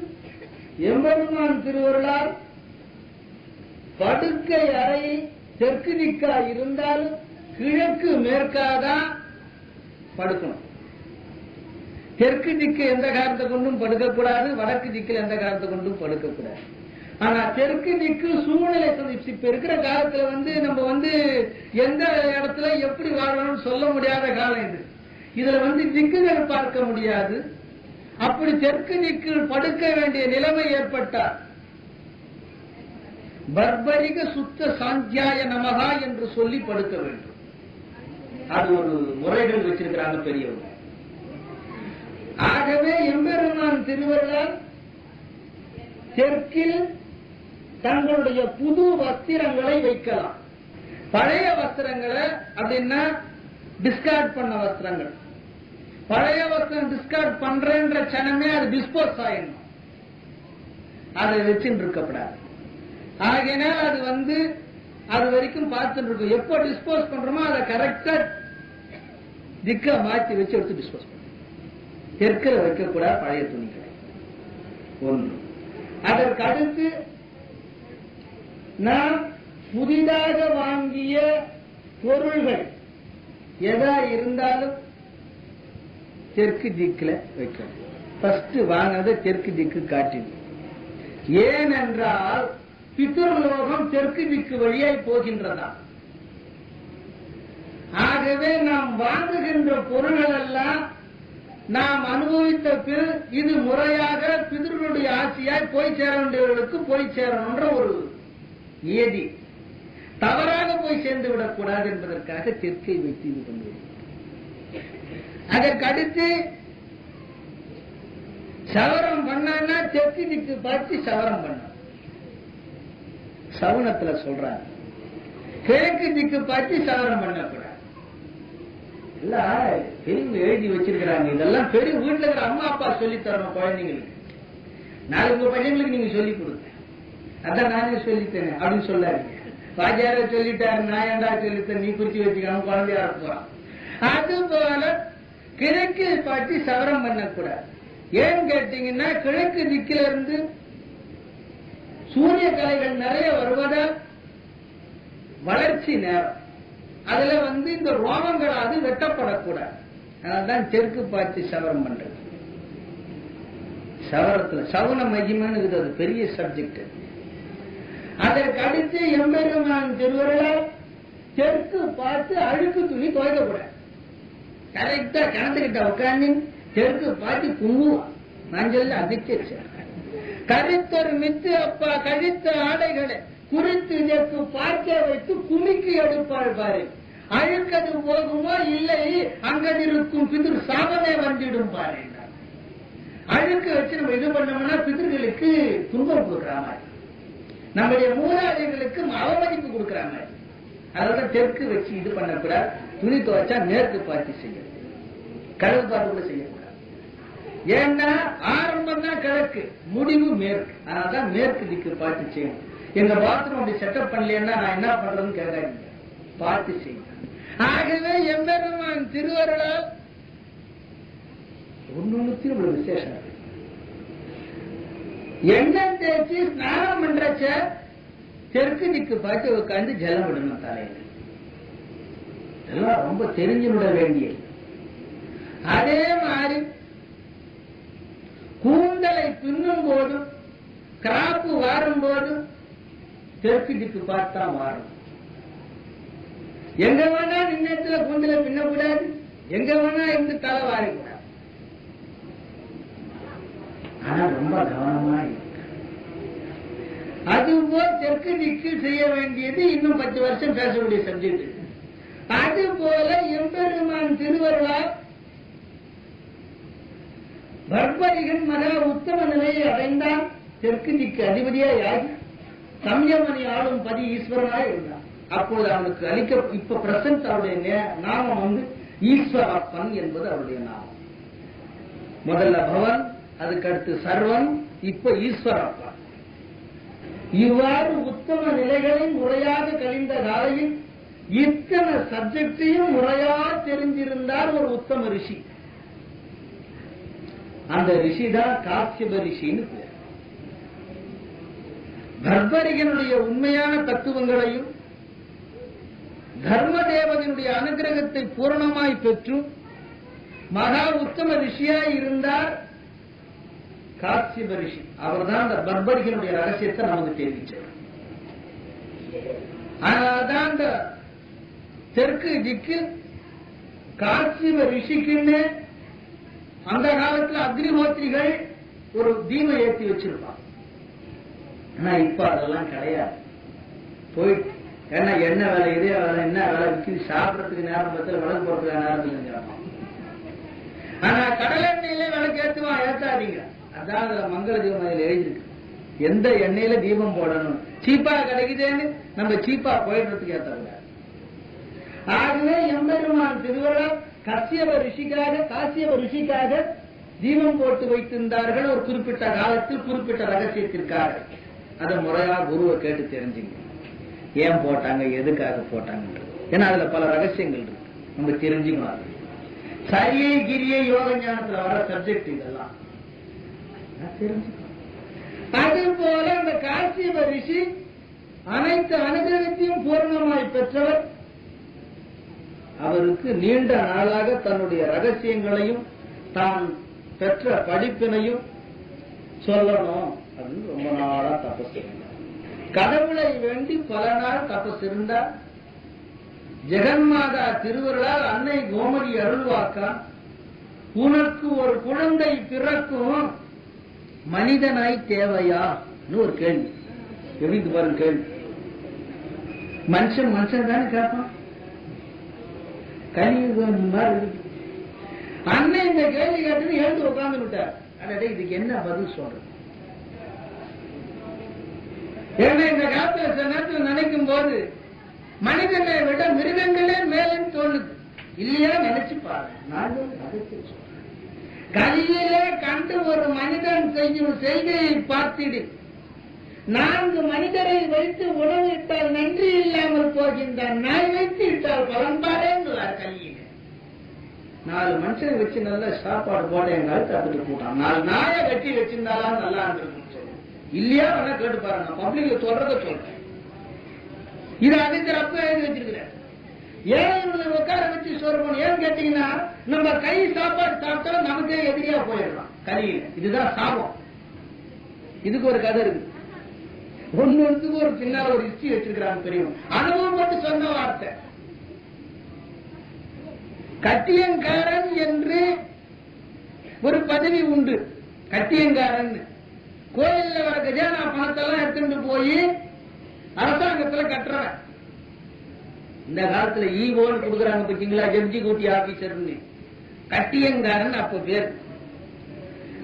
எம்பெருமான் திருவருளால் படுக்கை அறை தெற்கு திக்கா இருந்தாலும் கிழக்கு மேற்காதான் படுக்கணும். தெற்கு திக்கு எந்த காரணத்தை கொண்டும் படுக்கக்கூடாது, வடக்கு திக்கில் எந்த காரணத்தை கொண்டும் படுக்கக்கூடாது. ஆனா தெற்கு திக்கு சூழ்நிலை இப்ப இருக்கிற காலத்துல நம்ம எந்த இடத்துல எப்படி வாழணும்னு சொல்ல முடியாத காலம் இது. இதுல திக்குகள் பார்க்க முடியாது. அப்படி தெற்கு திக்கில் படுக்க வேண்டிய நிலைமை ஏற்பட்டார் பர்பரிக சுத்த சாந்தியாய நமகா என்று சொல்லி படுக்க வேண்டும். அது ஒரு முறைகள் வச்சிருக்கிறாங்க பெரியவங்க. ஆகவே எம்பெருமான் திருவருளால் தெற்கில் தங்களுடைய புது வஸ்திரங்களை வைக்கலாம். பழைய வஸ்திரங்களை அப்படின்னா டிஸ்கார்ட் பண்ண வஸ்திரங்கள், பழைய வஸ்திரம் டிஸ்கார்ட் பண்றேன்ற சனமே அது டிஸ்போஸ் ஆயிடணும், அதை வச்சுட்டு இருக்கப்படாது. ஆகையினால் அது அது வரைக்கும் பார்த்துட்டு இருக்கும். எப்போ டிஸ்போஸ் பண்றோமோ அதை கரெக்டா திக்க மாற்றி வச்சு எடுத்து டிஸ்போஸ் பண்ண. தெற்கில் வைக்கக்கூடாது பழைய துணிகளை ஒன்று. அதற்கு அடுத்து நாம் புதிதாக வாங்கிய பொருள்கள் எதா இருந்தாலும் தெற்கு திக்கில் வைக்கணும். ஃபர்ஸ்ட் வாங்கினதை தெற்கு திக்கு காட்டிடும். ஏனென்றால் பித்ருலோகம் தெற்கு திக்கு வழியாய் போகின்றதா. ஆகவே நாம் வாங்குகின்ற பொருள்கள் எல்லாம் நாம் அனுபவித்த பிறகு இது முறையாக பிதர்களுடைய ஆட்சியாய் போய் சேர வேண்டியவர்களுக்கு போய் சேரணுன்ற ஒரு நியதி. தவறாக போய் சேர்ந்து விடக்கூடாது என்பதற்காக தெற்கை வைத்து இது பண்ணுவது. அதற்கு அடுத்து சவரம் பண்ணா தெற்கு திக்கு பார்த்து சவரம் பண்ண சவுனத்துல சொல்றாங்க. கிழக்கு திக்கு பார்த்து சவரம் பண்ணக்கூடாது. பெரிய எழுதி வச்சிருக்கிறாங்க. இதெல்லாம் பெரிய வீட்டுல இருக்கிற அம்மா அப்பா சொல்லி தரணும் குழந்தைங்களுக்கு. நாளைக்கு உங்க பையங்களுக்கு நீங்க சொல்லி கொடுங்க. அதான் நானே சொல்லித்தேன் அப்படின்னு சொல்லாதீங்க. வாஜார சொல்லிட்டாரு, நான் ஏண்டா சொல்லித்தேன், நீ குறிச்சு வச்சுக்காம குழந்தையா போறான். அது போல கிழக்கு பார்த்து சவரம் பண்ணக்கூடாது. ஏன்னு கேட்டீங்கன்னா கிழக்கு திக்கில இருந்து சூரிய கலைகள் நிறைய வருவதால் வளர்ச்சி நேரம். அதுல இந்த ரோமங்கள் அது வெட்டப்படக்கூடாது. அதனால்தான் தெற்கு பார்த்து சவரம் பண்றது. சவரத்துல சவுன மகிமன்னு அது பெரிய சப்ஜெக்ட். அதற்கு அடுத்து எம்பெருமான் திருவருளால் தெற்கு பார்த்து அழுக்கு துணி துவைக்கக்கூடாது. கரெக்டா கிணத்துக்கிட்ட உட்காந்து தெற்கு பார்த்து குங்குமம் மஞ்சள் அதிர்ச்சி கருத்தர் மித்து அப்பா கழித்த ஆடைகளை குறித்து இதற்கு பார்க்க வைத்து குமிக்கி எடுப்பாள் பாரு. அழுக்கது போகுமோ இல்லை அங்கிருக்கும் பிதிர் சாபமே வந்துடும் பாரு. அழுக்கு வச்சு நம்ம இது பண்ணோம்னா பிதிர்களுக்கு துன்பம் கொடுக்கிற மாதிரி, நம்முடைய மூலாளிகளுக்கு அவமதிப்பு கொடுக்கிற மாதிரி. அதெல்லாம் தெற்கு வச்சு இது பண்ணக்கூடாது. துணி துவைச்சா மேற்கு பார்த்து செய்யணும், கிழக்கு பார்த்து கூட செய்யக்கூடாது. ஏன்னா ஆரம்பம் தான் கிழக்கு, முடிவு மேற்கு. அதனால்தான் மேற்கு திக்கு பார்த்து செய்யணும். எங்க பாத்ரூம் அப்படி செட்டப் பண்ணலன்னா நான் என்ன பண்றேன்னு கேட்காதீங்க, பார்த்து செய்யணும். ஆகவே எம்பெருமான் திருவருளால் ஒன்னொன்னுத்தையும் ஒரு விசேஷம். எண்ணெய் தேய்ச்சி ஸ்நானம் பண்றச்ச தெற்கு திக்கு பார்த்து உட்காந்து ஜலம் விடணும் தலையில. இதெல்லாம் ரொம்ப தெரிஞ்சு விட வேண்டியது. அதே மாதிரி கூந்தலை பின்னும் போதும் கிராப்பு வாரும் போதும் தெற்கு திக்கு பார்த்தா வாரும். எங்க வேணா நின்னத்துல கூந்தலை பின்னக்கூடாது, எங்க வேணா இருந்து தலை வாரிக்கூடாது. ஆனா ரொம்ப கவனமா இருக்கு. அதுபோல் தெற்கு திக்கு செய்ய வேண்டியது இன்னும் 10 வருஷம் பேசக்கூடிய சப்ஜெக்ட். அதுபோல எம்பெருமான் திருவருளால் பர்பரிகன் மகா உத்தம நிலையை அடைந்தான். தெற்கு திக்கு அதிபதியாகி சம்யமணி ஆளும் பதி ஈஸ்வரனாய் இருந்தான். அப்போது அவனுக்கு அளிக்க இப்ப பிரசன்ட் அவருடைய நாமம் ஈஸ்வரப்பன் என்பது அவருடைய நாமம். முதல்ல பவன், அதுக்கடுத்து சர்வன், இப்ப ஈஸ்வரப்பன். இவ்வாறு உத்தம நிலைகளை முறையாக கழிந்த காலையில் இத்தனை சப்ஜெக்டையும் முறையாக தெரிஞ்சிருந்தார் ஒரு உத்தம ரிஷி. அந்த ரிஷிதான் காசியப ரிஷின்னு பேர். பர்பரிகனுடைய உண்மையான தத்துவங்களையும் தர்மதேவனுடைய அனுகிரகத்தை பூரணமாய் பெற்று மகா உத்தம ரிஷியாய் இருந்தார் காசியப ரிஷி. அவர் தான் அந்த பர்பரிகனுடைய ரகசியத்தை நமக்கு தெரிவிச்சார். அதனால்தான் அந்த தெற்கு திக்கில் காசியப ரிஷிக்குன்னு அந்த காலத்தில் அக்னிஹோத்திரிகள் ஒரு தீபம் ஏற்றி வச்சிருப்பாங்க. ஆனா இப்ப அதெல்லாம் கிடையாது, போயிட்டு. ஏன்னா என்ன வேலை, இதே வேலை, என்ன வேலை விற்கிது, சாப்பிடறதுக்கு நேரம் பத்தில விளக்கு போறதுக்கான நேரத்தில் செஞ்சிடலாம். ஆனா கடலெண்ணெயில விளக்கு ஏற்றுவான், ஏற்றாதீங்க. அதான் அதுல மங்கள தீபம் அதில் எழுதிருக்கு. எந்த எண்ணெயில தீபம் போடணும், சீப்பா கிடைக்குதேன்னு நம்ம சீப்பா போயிடுறதுக்கு ஏற்றக்கூடாது. ஆகவே எம்பெருமான் திருவிழா காசியப ரிஷிக்காக தீபம் போட்டு வைத்திருந்தார்கள் ஒரு குறிப்பிட்ட காலத்தில், குறிப்பிட்ட ரகசியத்திற்காக. அதை முறையா குருவை கேட்டு தெரிஞ்சுங்க, ஏன் போட்டாங்க, எதுக்காக போட்டாங்க. ஏன்னா அதுல பல ரகசியங்கள் இருக்கு, நம்ம தெரிஞ்சுக்கணும். சரியை கிரியை யோக ஞானத்துல வர சப்ஜெக்ட் இதெல்லாம் தெரிஞ்சுக்கணும். அது போல அந்த காசியப ரிஷி அனைத்து அனுகிரகத்தையும் பூர்ணமாய் பெற்றவர். அவருக்கு நீண்ட நாளாக தன்னுடைய ரகசியங்களையும் தான் பெற்ற படிப்பினையும் சொல்லணும் அப்படின்னு ரொம்ப நாளா தபஸ் இருந்தார். கடவுளை வேண்டி பல நாள் தபஸ் இருந்தார். ஜெகன்மாதா திருவருளால் அன்னை கோமதி அருள்வாக்கா, உனக்கு ஒரு குழந்தை பிறக்கும், மனிதனாய் தேவையா ஒரு கேள்வி. எப்படி பாருங்க கேள்வி. மனுஷன் மனுஷன் தானே கேட்பான். கலியுகம் மாதிரி அண்ணன் இந்த கேள்வி கேட்டு எழுந்து உட்கார்ந்து விட்டார். அடடே இதுக்கு என்ன பதில் சொல்றது? ஏன்னா இந்த காலத்துல சில நேரத்தில் நினைக்கும் போது மனிதனை விட மிருகங்களே மேலும் தோணுது இல்லையா? நினைச்சு பாரு. கலியிலே கண்டு ஒரு மனிதன் செய்யும் செய்கையை பார்த்திடு. 4 மனிதரை வைத்து உணவிட்டால் நன்றி இல்லாமல் போகின்றான், நாய் வைத்து இட்டால் பலன்பாடே கலியில. 4 மனுஷனை வச்சு நல்ல சாப்பாடு போட எங்க கத்துட்டு போட்டான். 4 நாயை கட்டி வச்சிருந்தாலும் நல்லா இருந்திருக்கும் சொல்லு. இல்லையா வேணா கேட்டு பாருங்க. பப்ளிக்ல சொல்றத சொல்றேன். இது அதிகரப்ப எழுதி வச்சிருக்கிறேன். ஏன் இவங்களை உட்கார வச்சு சொல்றோம் ஏன்னு கேட்டீங்கன்னா, நம்ம கை சாப்பாடு சாப்பிட்டாலும் நமக்கே எதிரியா போயிடலாம் கலியில. இதுதான் சாபம். இதுக்கு ஒரு கதை இருக்கு. ஒன்னுக்கு ஒரு பின்னால் ஒரு ஹிஸ்டரி வச்சிருக்கிறாங்க பெரியவங்க. அனுபவம் மட்டும் சொன்ன வார்த்தை. கட்டியங்காரன் என்று ஒரு பதவி உண்டு. கட்டியங்காரன் கோயில்ல வர கஜானா பணத்தெல்லாம் எடுத்துட்டு போய் அரசாங்கத்துல கட்டுறவன். இந்த காலத்துல ஈவோன்னு கொடுக்குறாங்க பாத்தீங்களா, எக்ஸிக்யூட்டிவ் ஆபீசர்னு. கட்டியங்காரன் அப்ப பேர்.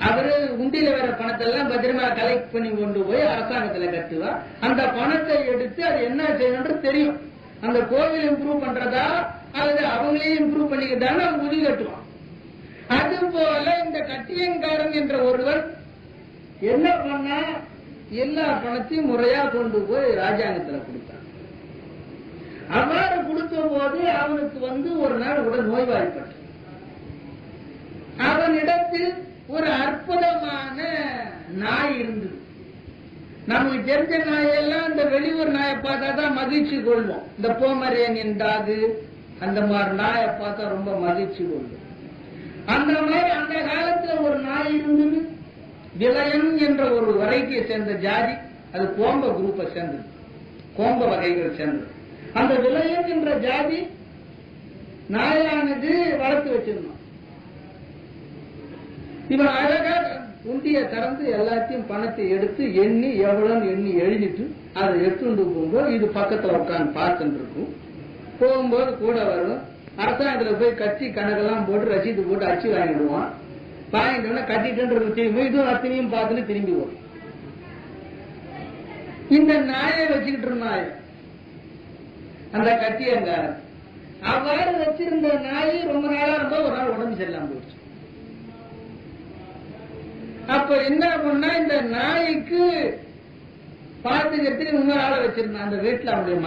அவரு உண்டியில வர பணத்தெல்லாம் பத்திரமா கலெக்ட் பண்ணி கொண்டு போய் அரசாங்கத்துல கட்டுவா. அந்த பணத்தை எடுத்து அது என்ன செய்யணும்ன்றது தெரியும். அந்த கோவில் இம்ப்ரூவ் பண்றதா அல்லது அவங்களையும் இம்ப்ரூவ் பண்ணிக்கிட்டான்னு அவங்க உதவி கட்டுவான். அது போல இந்த கட்டியங்காரன் என்ற ஒருவர் என்ன பண்ணா, எல்லா பணத்தையும் முறையா கொண்டு போய் ராஜாங்கத்துல கொடுத்தான். அவ்வாறு கொடுத்த போது அவனுக்கு ஒரு நாள் உடல் நோய்வாய்ப்பட்டு, அவனிடத்தில் ஒரு அற்புதமான நாய் இருந்தது. நமக்கு தெரிஞ்ச நாயெல்லாம் இந்த வெளியூர் நாயை பார்த்தா தான் மகிழ்ச்சி கொள்வோம். இந்த போமரேனியன் டாகு அந்த மாதிரி நாயை பார்த்தா ரொம்ப மகிழ்ச்சி கொள்வோம். அந்த மாதிரி அந்த காலத்துல ஒரு நாய் இருந்தது. விலயன் என்ற ஒரு வெரைட்டியை சேர்ந்த ஜாதி. அது கோம்ப குரூப்பை சேர்ந்தது, கோம்ப வகைகள் சேர்ந்தது. அந்த விலயன் என்ற ஜாதி நாயானது வளர்த்து வச்சிருந்தோம். இவன் அழகா உண்டிய திறந்து எல்லாத்தையும் பணத்தை எடுத்து எண்ணி எவ்வளவு எண்ணி எழுதிட்டு அதை எடுத்துட்டு போகும்போது இது பக்கத்துல உட்காந்து பார்த்துட்டு இருக்கும். போகும்போது கூட வரும். அரசாங்கத்துல போய் கட்சி கணக்கெல்லாம் போட்டு ரசீது போட்டு அச்சு வாங்கிடுவான். வாங்கிட்டோம்னா கட்டிட்டு திரும்பி இதுவும் அத்தனையும் பார்த்துட்டு திரும்பி வரும். இந்த நாயை வச்சுக்கிட்டு இருந்தாய் அந்த கட்டியங்காரன். அவ்வாறு வச்சிருந்த நாய் ரொம்ப நாளா இருந்தா ஒரு நாள் உடம்பு சரியில்லாம போயிடுச்சு. அப்ப என்ன பண்ணா, இந்த நாய்க்கு பார்த்துக்கிறதுக்கு இன்னொரு ஆளை வச்சிருந்தான் அந்த வீட்டுல. அவனுடைய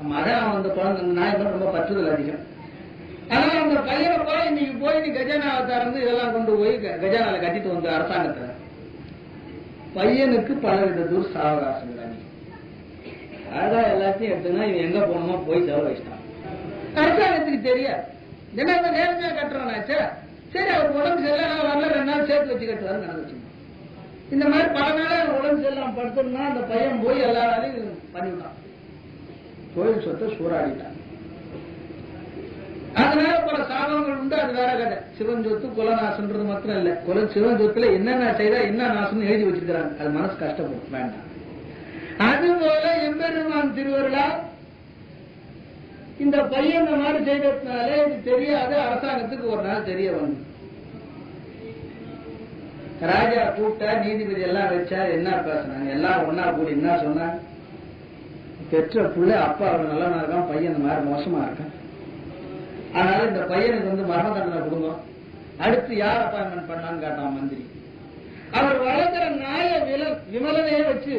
மகன் அந்த குழந்தை நாய் ரொம்ப பற்றுதல் அதிகம். அதனால அந்த பையனை போய் இன்னைக்கு போய் நீ கஜானாவை திறந்து இதெல்லாம் கொண்டு போய் கஜானால கட்டிட்டு வந்து அரசாங்கத்துல. பையனுக்கு பலவித தூர் சாவகாசங்கள். அதான் எல்லாத்தையும் எடுத்துனா இவன் எங்க போனோமோ போய் செலவழிச்சிட்டான். அரசாங்கத்துக்கு தெரியாது. என்ன நேரமே கட்டுறானாச்சா, சரி அவர் உடம்பு சரியில்லை வரல 2 நாள் சேர்த்து வச்சு கட்டுவாரு நினைச்சு. இந்த மாதிரி பல நாள் உடம்பு சரியில்லாம படுத்தோம்னா அந்த பையன் போய் எல்லா வேலையும் பண்ணிவிட்டான். கோயில் சொத்தை சூறாடிட்டான். அதனால பல சாபங்கள் உண்டு. அது வேற கதை. சிவன் சொத்து குலநாசன்றது மாத்திரம் இல்ல, சிவன் சொத்துல என்னென்ன செய்தா என்ன நாசம் எழுதி வச்சிருக்கிறாங்க. அது மனசு கஷ்டப்படும், வேண்டாம். அதுபோல எம்பெருமான் திருவருளா இந்த பையன் இந்த மாதிரி செய்ததுனாலே இது தெரியாத அரசாங்கத்துக்கு ஒரு நாள் தெரிய வந்து ராஜா கூப்பிட்டா, நீதிபதி எல்லாம் வச்சா என்ன பேசினாங்க, எல்லாம் ஒன்னா கூடி என்ன சொன்னாங்க, பெற்ற புள்ள அப்பா அவர் நல்லவனா இருக்கான், பையன் இந்த மாதிரி மோசமா இருக்கான், அதனால இந்த பையனுக்கு மரண தண்டனை கொடுங்க. அடுத்து யார் அப்பாயின்மெண்ட் பண்ணான்னு கேட்டான் மந்திரி. அவர் வளர்க்கிற நாய விமலனையே வச்சு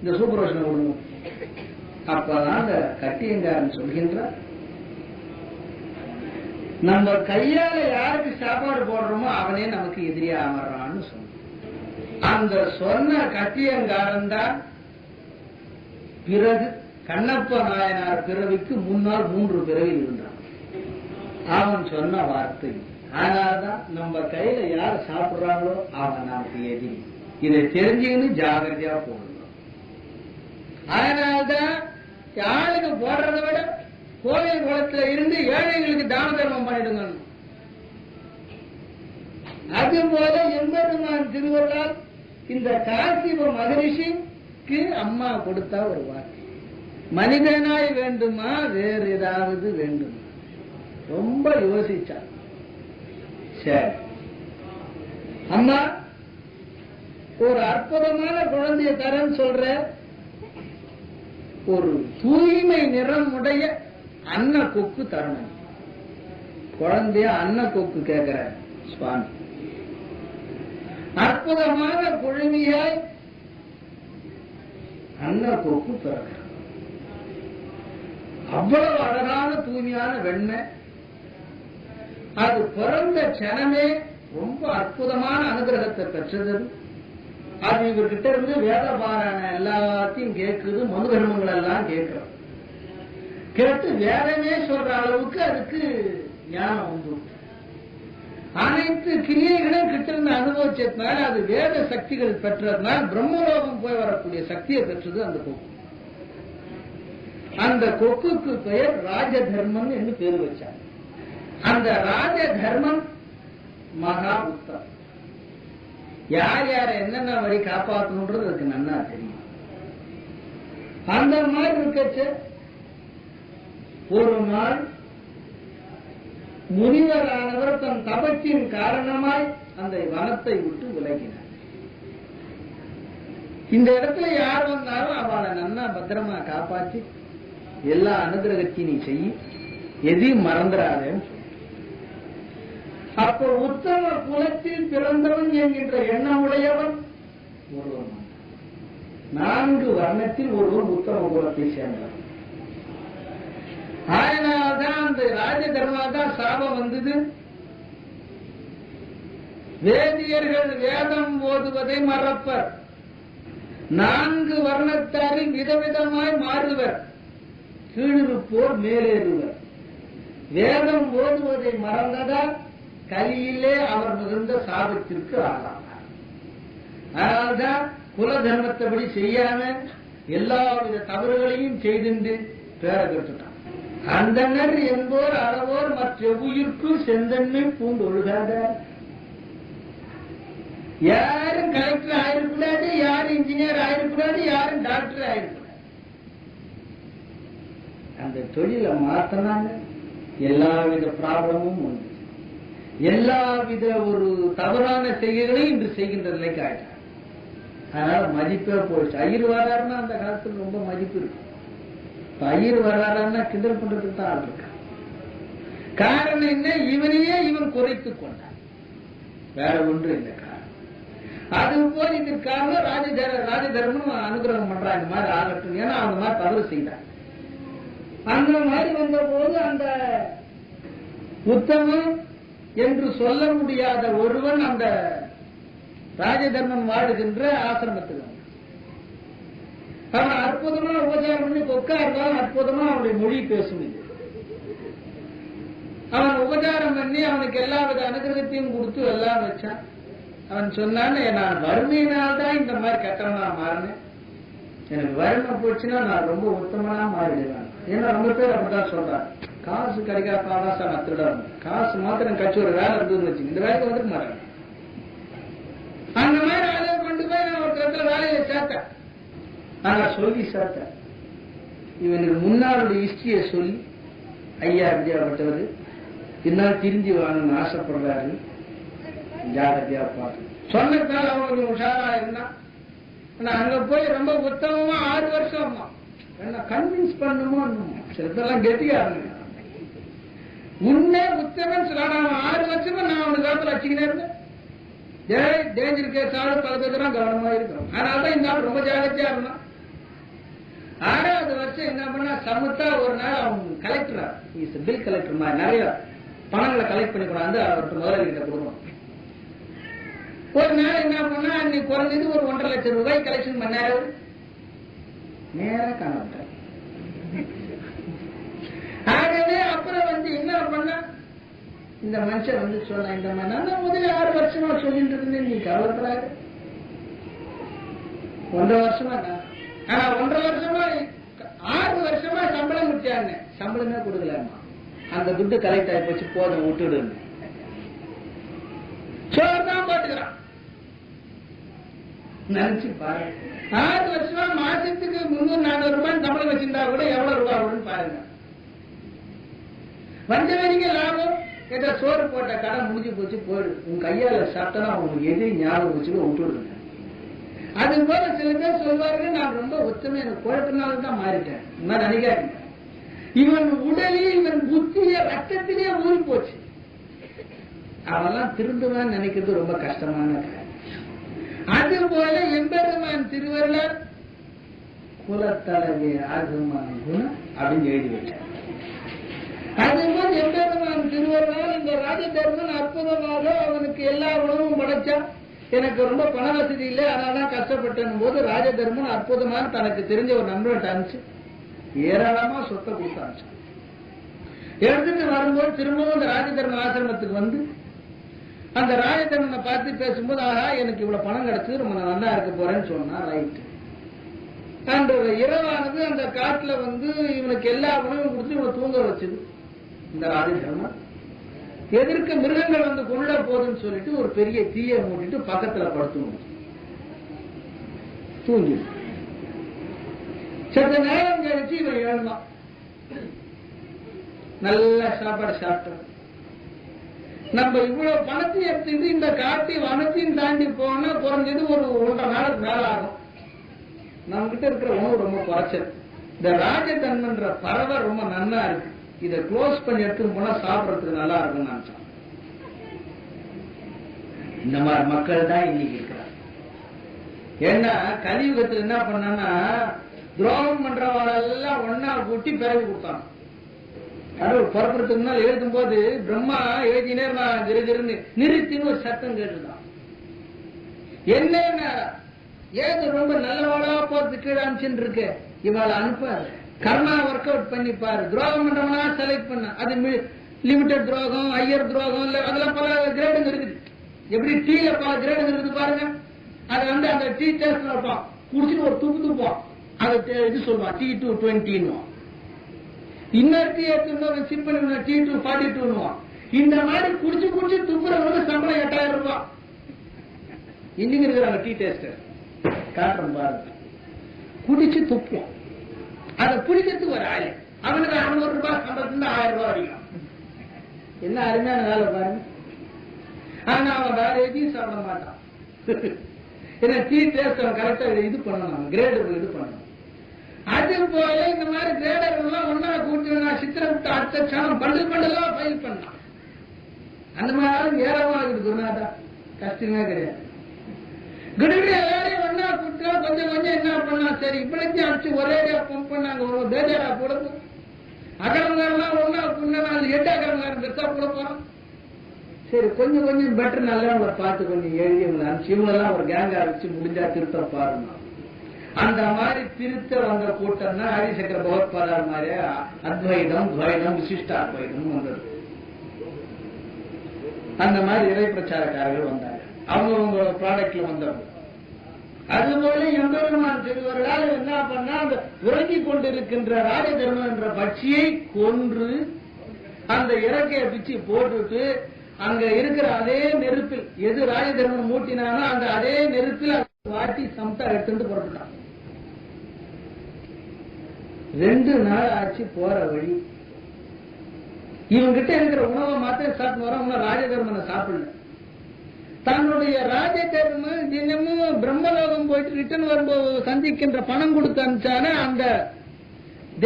இந்த சூப்பர்வைசனை கொடுங்க. அப்பதான் அந்த கட்டியங்காரன் சொல்கின்றார், நம்ம கையால யாருக்கு சாப்பாடு போடுறோமோ அவனே நமக்கு எதிரியா அமர்றான்னு சொன்ன. அந்த சொன்ன கட்டியங்காரன் தான் பிறகு கண்ணப்ப நாயனார் பிறவிக்கு முன்னால் 3 பிறவி இருந்தான். அவன் சொன்ன வார்த்தை. ஆனால்தான் நம்ம கையில யார் சாப்பிடுறாங்களோ அவன் நமக்கு எதிரி. இதை தெரிஞ்சுக்கின்னு ஜாகிரதையா போடணும். அதனால்தான் ஆளுக்கு போடுறதை விட கோவில் குளத்துல இருந்து ஏழைகளுக்கு தான தர்மம் பண்ணிடுங்க. அதுபோல எம்பெருமான் திருவள்ளால் இந்த காசிப மகரிஷிக்கு அம்மா கொடுத்தா ஒரு வார்த்தை, மனிதனாய் வேண்டுமா வேறு ஏதாவது வேண்டுமா? ரொம்ப யோசிச்சார். சரி அம்மா ஒரு அற்புதமான குழந்தைய தரேன்னு சொல்ற, ஒரு தூய்மை நிறம் உடைய அன்ன கொக்கு தரணும். குழந்தைய அன்ன கொக்கு கேட்கிற சுவாமி, அற்புதமான குழுமியாய் அன்ன கொக்கு பிறகு அவ்வளவு அழகான தூய்மையான வெண்ணெய். அது பிறந்த க்ஷணமே ரொம்ப அற்புதமான அனுகிரகத்தை பெற்றது. அது இவர்கிட்ட இருந்து வேத பாராயண எல்லாத்தையும் கேட்குது, மனு தர்மங்கள் எல்லாம் கேட்கிறோம். கேட்டு வேதமே சொல்ற அளவுக்கு அதுக்கு ஞானம் உண்டு. அனைத்து கிரியைகளும் கிட்ட இருந்து அனுபவிச்சதுனால அது வேத சக்திகள் பெற்றதுனால பிரம்மலோகம் போய் வரக்கூடிய சக்தியை பெற்றது அந்த கொக்கு. அந்த கொக்குக்கு பெயர் ராஜ தர்மம் என்று பேர் வச்சார். அந்த ராஜ தர்மம் மகா உத்தம். யார் யார என்னென்ன வழி காப்பாற்றணுன்றது அதுக்கு நன்னா தெரியும். அந்த மாதிரி இருக்கச்சு ஒரு நாள் முனிவரானவர் தன் தபத்தின் காரணமாய் அந்த வனத்தை விட்டு விலகினார். இந்த இடத்துல யார் வந்தாலும் அவளை நன்னா பத்திரமா காப்பாற்றி எல்லா அனுகிரகத்தையும் நீ செய்ய, எதையும் மறந்துடாதேன்னு சொல்ல. அப்போ உத்தம குலத்தில் பிறந்தவன் என்கின்ற எண்ணம் உடையவன் ஒருவன். 4 வர்ணத்தில் ஒருவன் உத்தம குலத்தை சேர்ந்தவன். அதனால்தான் அந்த ராஜ தர்மாதான் சாபம் வந்தது. வேதியர்கள் வேதம் ஓதுவதை மறப்பர், 4 வர்ணத்தாரில் விதவிதமாய் மாறுவர், கீழிருப்போர் மேலேறுவர். வேதம் ஓதுவதை மறந்ததால் கலியிலே அவர் மிகுந்த சாபத்திற்கு ஆளானார். அதனால்தான் குல தர்மத்தைப்படி செய்யாம எல்லாவித தவறுகளையும் செய்து பேர கட்டுட்டான். அந்தனர் என்போர் அறவோர் மற்ற உயிர்க்கும் செந்தன்மை பூண்டு ஒழுகாத. யாரும் கலெக்டர் ஆயிருக்கூடாது, யாரும் இன்ஜினியர் ஆயிருக்கூடாது, யாரும் டாக்டர் ஆயிருக்கூடாது. அந்த தொழிலை மாத்தினாங்க எல்லாவித ப்ராப்ளமும் உண்டு. எல்லாவித ஒரு தவறான செய்கைகளையும் இன்று செய்கின்ற நிலைக்கு ஆயிட்டாங்க. அதனால மதிப்பே போயிடுச்சு. ஐயர் வராருன்னா அந்த காலத்துல ரொம்ப மதிப்பு இருக்கு. ஐயர் வராருன்னா கிண்டல் பண்றதுக்கு தான் ஆள் இருக்கு. காரணம் என்ன? இவனையே இவன் குறைத்துக் கொண்டான், வேற ஒன்று இல்லை காரணம். அது போல் இதற்கு காரணம் ராஜதர்மம் அனுகிரகம் பண்றான். இந்த மாதிரி ஆகட்டும், ஏன்னா அந்த மாதிரி தவறு செய்தார். அந்த மாதிரி வந்த போது அந்த உத்தமம் என்று சொல்ல முடியாத ஒருவன் அந்த ராஜதர்மன் வாழுகின்ற ஆசிரமத்துக்கு அவன் அற்புதமா உபச்சாரம் பண்ணி கொக்கா இருந்தாலும் அற்புதமா அவனுடைய மொழி பேசும். அவன் உபச்சாரம் பண்ணி அவனுக்கு எல்லா வித அனுகிரகத்தையும் கொடுத்து எல்லாம் வச்சான். அவன் சொன்னான், நான் வறுமையினால்தான் இந்த மாதிரி கட்டணமா மாறினேன், எனக்கு வறுமை போச்சுன்னா நான் ரொம்ப உத்தமனா மாறிடுவேன். ஏன்னா ரொம்ப பேர் அப்படிதான் சொல்றான், காசு கிடைக்காதான் சார் நான் திருடாங்க, காசு மாத்திரம் கட்சி ஒரு வேலை இருந்ததுன்னு வச்சு இந்த வேலைக்கு வந்துட்டு மாறேன். அந்த மாதிரி வேலையை கொண்டு போய் நான் ஒரு இடத்துல வேலையை சேர்த்தேன். நான் சொல்லி சேர்த்தேன். இவனுக்கு முன்னாளுடைய ஹிஸ்டரியை சொல்லி, ஐயா விஜயப்பட்டவர் இருந்தாலும் திரிஞ்சு வாங்கணும்னு ஆசைப்படுறாரு, ஜாகிரதையா பார்த்து சொன்னதால் அவனுக்கு உஷாரா இருந்தான். அங்க போய் ரொம்ப உத்தமமா 6 வருஷம் என்ன கன்வின்ஸ் பண்ணுமோ, சில பேர்லாம் கெட்டியா இருந்தேன். முன்னே உத்தமன் சொல்ல 6 வருஷமா நான் அவனுக்கு காலத்தில் வச்சுக்கினே இருந்தேன். டேஞ்சர் கேஸ் ஆளு பல பேர் தான் கவனமா இருக்கிறோம். அதனாலதான் இந்த ஆள் ரொம்ப ஜாகிரதையா இருந்தான். 6வது வருஷம் என்ன பண்ணா, சமத்தா ஒரு நாள் அவன் கலெக்டரா, பில் கலெக்டர் மாதிரி நிறைய பணங்களை கலெக்ட் பண்ணி கொண்டாந்து அவர்கிட்ட முதலாளி கிட்ட கொடுக்கணும். ஒரு நாள் என்ன பண்ணா அன்னைக்கு குறைஞ்சது ஒரு 1.5 லட்சம் ரூபாய் கலெக்ஷன் பண்ணாரு. நேரம் காணப்பட்டார். ஆகவே அப்புறம் என்ன பண்ண, இந்த மனுஷன் சொன்ன, இந்த மாதிரி முதல்ல 6 வருஷமா சொல்லிட்டு இருந்தேன், நீ கவலைப்படாது, 1.5 வருஷமா தான். ஆனா 1.5 வருஷமா 6 வருஷமா சம்பளம் முடிச்சாங்க, சம்பளமே கொடுக்கலாமா, அந்த துட்டு கலெக்ட் ஆகி போச்சு, போதும் விட்டுடு, சோறுதான் போட்டுக்கிறான். நினைச்சு பாருங்க, 6 வருஷமா மாசத்துக்கு 300-400 ரூபாய் சம்பளம் வச்சிருந்தா கூட எவ்வளவு ரூபாய் வரும்னு பாருங்க. வந்தவரிங்க லாபம், ஏதோ சோறு போட்ட கடை முடிஞ்சு போச்சு, போயிடு, உன் கையால சாப்பிட்டா உங்களுக்கு எது ஞாபகம் வச்சுட்டு விட்டுடுங்க. அது போல சில பேர் சொல்வாரு, நான் ரொம்ப உத்தம, எனக்கு குழப்பினாலும் தான் மாறிட்டேன். நான் நினைக்காதீங்க, இவன் உடலில் இவன் புத்திய ரத்தத்திலே ஊறி போச்சு. அவெல்லாம் திருந்துவான்னு நினைக்கிறது ரொம்ப கஷ்டமான காரியம். அது போல எம்பெருமான் திருவள்ளுவர் குலத்தலவே ஆகுமான் குணம் அப்படின்னு எழுதி வச்சார். அதுபோல் எம்பெருமான் திருவள்ளுவர் இந்த ராஜதர்மன் அற்புதமாக அவனுக்கு எல்லா உணவும் படைச்சான். எனக்கு ரொம்ப பண வசதி இல்லை, அதனால கஷ்டப்பட்டேன் போது ராஜதர்மன் அற்புதமான தனக்கு தெரிஞ்ச ஒரு நண்பர்கிட்ட அனுப்பிச்சு ஏராளமா சொத்தை கொடுத்து அனுப்பிச்சான். எடுத்துட்டு வரும்போது திரும்பவும் அந்த ராஜதர்ம ஆசிரமத்துக்கு அந்த ராஜதர்மனை பார்த்து பேசும்போது, ஆஹா எனக்கு இவ்வளவு பணம் கிடைச்சது, ரொம்ப நல்லா இருக்க போறேன்னு சொன்னா. ரைட். அந்த இரவானது அந்த காட்டுல இவனுக்கு எல்லா உணவும் கொடுத்து இவனை தூங்க வச்சது. இந்த ராஜதர்மன் எதிர்க்க மிருகங்கள் கொள்ள போதுன்னு சொல்லிட்டு ஒரு பெரிய தீயை மூட்டிட்டு பக்கத்துல படுத்து தூங்கி. சற்று நேரம் கழிச்சு இவன் எழுந்தான், நல்ல சாப்பாடு சாப்பிட்டான். நம்ம இவ்வளவு பணத்தை எடுத்துட்டு இந்த காட்டி வனத்தையும் தாண்டி போனா குறைஞ்சது ஒரு 1.5 நாளுக்கு மேல ஆகும். நம்ம கிட்ட இருக்கிற உணவு ரொம்ப குறைச்சல். இந்த ராஜதன்மன்ற பறவை ரொம்ப நன்னா இருக்கு, இதை க்ளோஸ் பண்ணி எடுத்துட்டு போனா சாப்பிடறதுக்கு நல்லா இருக்கும்னு நினைச்சான். இந்த மாதிரி மக்கள் தான் இன்னைக்கு இருக்கிறார். ஏன்னா கலியுகத்தில் என்ன பண்ணா, துரோகம் பண்றவங்களெல்லாம் ஒன்னா கூட்டி பிறகு கொடுத்தாங்க. கடவுள் புறப்படுறதுக்கு முன்னால் எழுதும் போது பிரம்மா எழுதினே கிருகிருன்னு நிறுத்தின்னு ஒரு சத்தம் கேட்டுதான். என்ன ஏது ரொம்ப நல்லவாளா போறது கீழே அனுப்பிச்சுட்டு இருக்கு, இவாளை அனுப்பாரு, கர்மா ஒர்க் அவுட் பண்ணி பாரு, துரோகம் பண்றவனா செலக்ட் பண்ண. அது லிமிடெட் துரோகம், ஐயர் துரோகம், இல்ல அதெல்லாம் பல கிரேடுங்க இருக்குது. எப்படி டீல பல கிரேடுங்க இருக்குது பாருங்க. அதை அந்த டீ டேஸ்ட்ல இருப்பான், குடிச்சிட்டு ஒரு தூக்குவான், அதை இது சொல்லுவான் T2 20. இன்னொரு டீ எடுத்து சிப் பண்ணி T2 42. இந்த மாதிரி குடிச்சு குடிச்சு துப்புறவங்க சம்பளம் 8000 ரூபாய். இன்னைக்கு இருக்கிறாங்க டீ டேஸ்டர், காட்டுறோம் பாருங்க, குடிச்சு துப்புவோம். அதை பிடிக்கிறதுக்கு ஒரு ஆளு, அவனுக்கு 600 ரூபாய் சம்பளத்துல 1000 ரூபாய் அடிக்கும். என்ன அருமையான வேலை பாருங்க. ஆனா அவன் வேற எதையும் சாப்பிட மாட்டான். ஏன்னா டீ டேஸ்ட் அவன் கரெக்டா இது பண்ணணும், கிரேடு இது பண்ணணும். அது போல இந்த மாதிரி கிரேடர்கள் ஒன்னா கூட்டி சித்திரம் விட்டு அடுத்த சாணம் பண்டலா ஃபைல் பண்ணான். அந்த மாதிரி ஏறவா இருக்குது குருநாதா, கஷ்டமே கிடையாது. கிடுகிடு எல்லாரையும் ஒன்னா கூட்டா கொஞ்சம் கொஞ்சம் என்ன பண்ணா, சரி இப்படிச்சு அடிச்சு ஒரேடியா பம்ப் பண்ணாங்க, பேஜாரா போடுது. அகரங்காரெல்லாம் ஒன்னா கூட்டினா 8 அகரங்காரம் பெருசா கூட போறோம். சரி கொஞ்சம் கொஞ்சம் பெட்டர் நல்லவங்களை பார்த்து கொஞ்சம் எழுதியவங்களை அனுப்பிச்சு இவங்களெல்லாம் ஒரு கேங்க அரைச்சு முடிஞ்சா திருத்த பாருங்க. அந்த மாதிரி திருத்த வந்த கூட்டம் தான் ஹரிசங்கர பகவத்பாதார் மாதிரி அத்வைதம், துவைதம், விசிஷ்ட அத்வைதம் வந்தது. அந்த மாதிரி இறை பிரச்சாரக்காரர்கள் வந்தாங்க, அவங்க ப்ராடக்ட்ல வந்தவங்க. அதுபோல எம்பெருமான் திருவருளால் என்ன பண்ணா, அந்த உறங்கிக் கொண்டிருக்கின்ற ராஜதர்மன் என்ற பட்சியை கொன்று அந்த இறக்கையை பிச்சு போட்டுட்டு அங்க இருக்கிற அதே நெருப்பில் எது ராஜதர்மன் மூட்டினானோ அந்த அதே நெருப்பில் வாட்டி சம்தா எடுத்துட்டு புறப்பட்டான். 2 நாள் ஆச்சு போற வழி. இவங்கிட்ட இருக்கிற உணவை மாத்திரம் சாப்பிட்டு வர ராஜதர்மனை சாப்பிடல. தன்னுடைய ராஜதர்மன் தினமும் பிரம்மலோகம் போயிட்டு ரிட்டர்ன் வரும்போது சந்திக்கின்ற பணம் கொடுத்து அனுப்பிச்சான அந்த